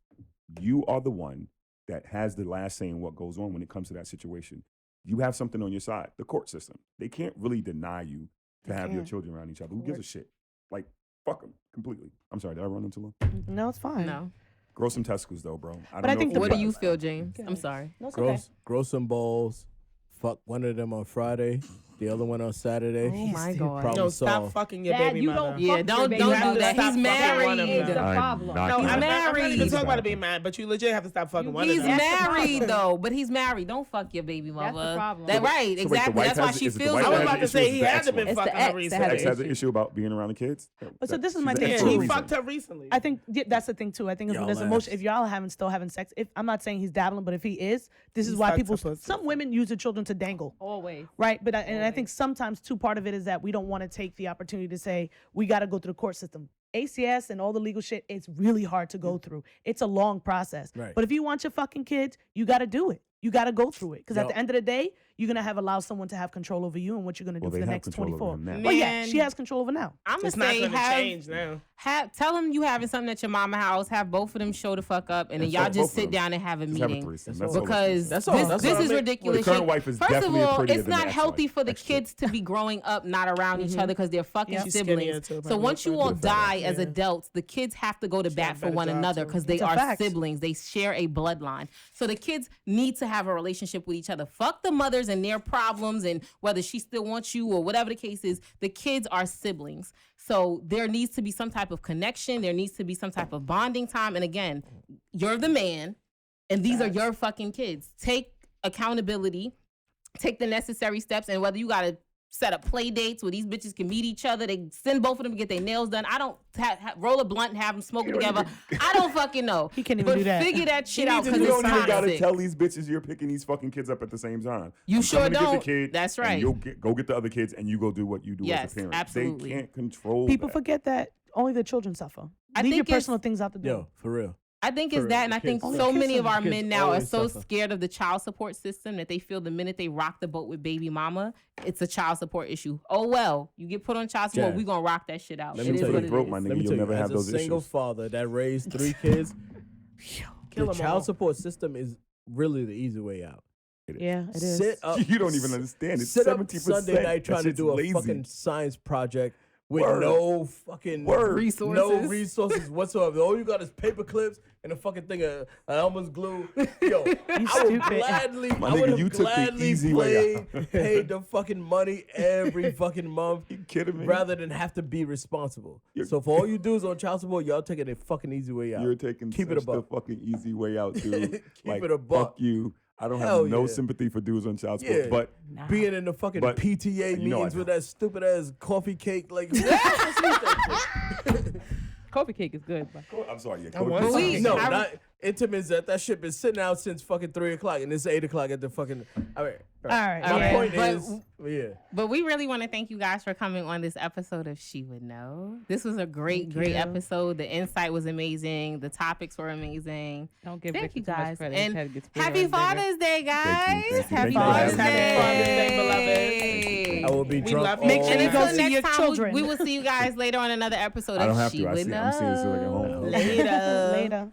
you are the one that has the last say in what goes on when it comes to that situation. You have something on your side, the court system. They can't really deny you to have your can't. children around each other. Who gives a shit? Like, fuck them completely. I'm sorry, did I run into long? No, it's fine. No. Grow some testicles though, bro. But I think if the What you- do you feel, James? I'm sorry. No, it's okay. Grow some balls. Fuck one of them on Friday, the other one on Saturday. Oh my God. Problem No, stop solved. fucking your Dad, baby you mother. don't Yeah, fuck don't your do baby mother. have to that. stop He's fucking one of married. them. Is the I'm problem. not No, gonna- He's I'm not married. even talking about it Exactly. being mad, but you legit have to stop fucking one of He's them. That's the married problem. though, but he's married. Don't fuck your baby That's the mother. problem. That So right, So wait, the exactly. wife That's why has- she is it the feels. wife I that was has about the to issue, say is he the had ex to been one? It's the fucking her ex that The recently. ex has an issue about being around the kids. So this is She's my an thing. ex Yeah, for a he reason. fucked her recently. I think that's the thing too. I think if Y'all there's emotion, ass. if y'all still having sex, if I'm not saying he's dabbling, but if he is, this is He why sucks people. her pussy. Some women use their children to dangle, Always. right? But I think sometimes too part of it is that we don't want to take the opportunity to say we got to go through the court system. ACS and all the legal shit, it's really hard to go through. It's a long process. Right. But if you want your fucking kids, you got to do it. You got to go through it because at Yo. the end of the day, you're gonna have allowed someone to have control over you and what you're gonna do Well, for they the have next control over 24. him now. Well, yeah, Man. she has control over now. I'm gonna It's not say going to have, change now. tell them you having something at your mama house. Have both of them show the fuck up, and then And y'all both just of sit them. down and have a Just have a meeting. threesome. That's That's all it is. Because That's all. this, That's this all. is The ridiculous. current shit. wife is First of definitely all, prettier it's than the not ex-wife. healthy for the That's true. kids to be growing up not around each other because they're fucking Yeah. She's skinnier siblings. too, So probably. once you With all a fat die ass, as yeah. adults, the kids have to go to She bat had a for better one job, another too. because they It's a are fact. siblings. They share a bloodline. So the kids need to have a relationship with each other. Fuck the mothers and their problems and whether she still wants you or whatever the case is. The kids are siblings. So there needs to be some type of connection. There needs to be some type of bonding time. And again, you're the man And these are your fucking kids. Take accountability, take the necessary steps, and whether you gotta set up play dates where these bitches can meet each other, they send both of them to get their nails done. I don't roll a blunt and have them smoking together. I don't fucking know. He can't even but do that. figure that shit out You because it's don't even gotta toxic. tell these bitches you're picking these fucking kids up at the same time. You I'm sure coming to get don't. the kid, That's and right. you'll go get the other kids, and you go do what you do Yes, as a parent. absolutely. They can't control. People that. forget that only the children suffer. I Leave your think it's- personal things out the door. Yo, for real. I think it's For that, and I think kids. so Only many of our kids men now are always so suffer. scared of the child support system that they feel the minute they rock the boat with baby mama, it's a child support issue. Oh well, you get put on child support, Jazz. we gonna rock that shit out. Let It me is tell you, what it throat, is. my nigga. Let me You'll tell never you, have as those a single issues. father that raised 3 kids, Kill the 'em child all. support system is really the easy way out. Yeah, it is. Sit up. You don't even understand. It's Sit up 70%. Sunday night trying to That do a shit's fucking lazy. science project with Word. no fucking Word. Resources. no resources whatsoever. All you got is paper clips and a fucking thing of Elmer's glue. Yo, I would stupid. gladly, My I nigga, would have you took the gladly easy way out. paid the fucking money every fucking month. You kidding me? Rather than have to be responsible. You're- So for all you do is on child support, y'all taking a fucking easy way out. You're taking Keep it such a the buck. fucking easy way out, dude. Keep Like, it a buck. fuck you. I don't Hell have no yeah. sympathy for dudes on child support, Yeah. but Being in the fucking But- PTA you know I meetings know. with that stupid ass coffee cake, like Coffee cake is good. But I'm sorry. I want But we- no, I- not Intimates. That shit been sitting out since fucking 3:00, and it's 8:00 at the fucking. All right. All right. My yeah. point But- is, yeah. But we really want to thank you guys for coming on this episode of She Would Know. This was a great episode. The insight was amazing. The topics were amazing. don't give Thank Victor you too much guys. credit. And His head gets bigger Happy and bigger. Father's Day, guys. Thank you. Happy Thank you. Father's Happy Day. Father's Day, beloved. I will be We drunk love all you. Make sure you And go until see next your time, children. we will see you guys later on another episode I don't of have She to. I Would see. Know. I'm seeing this like at home. Later. Later.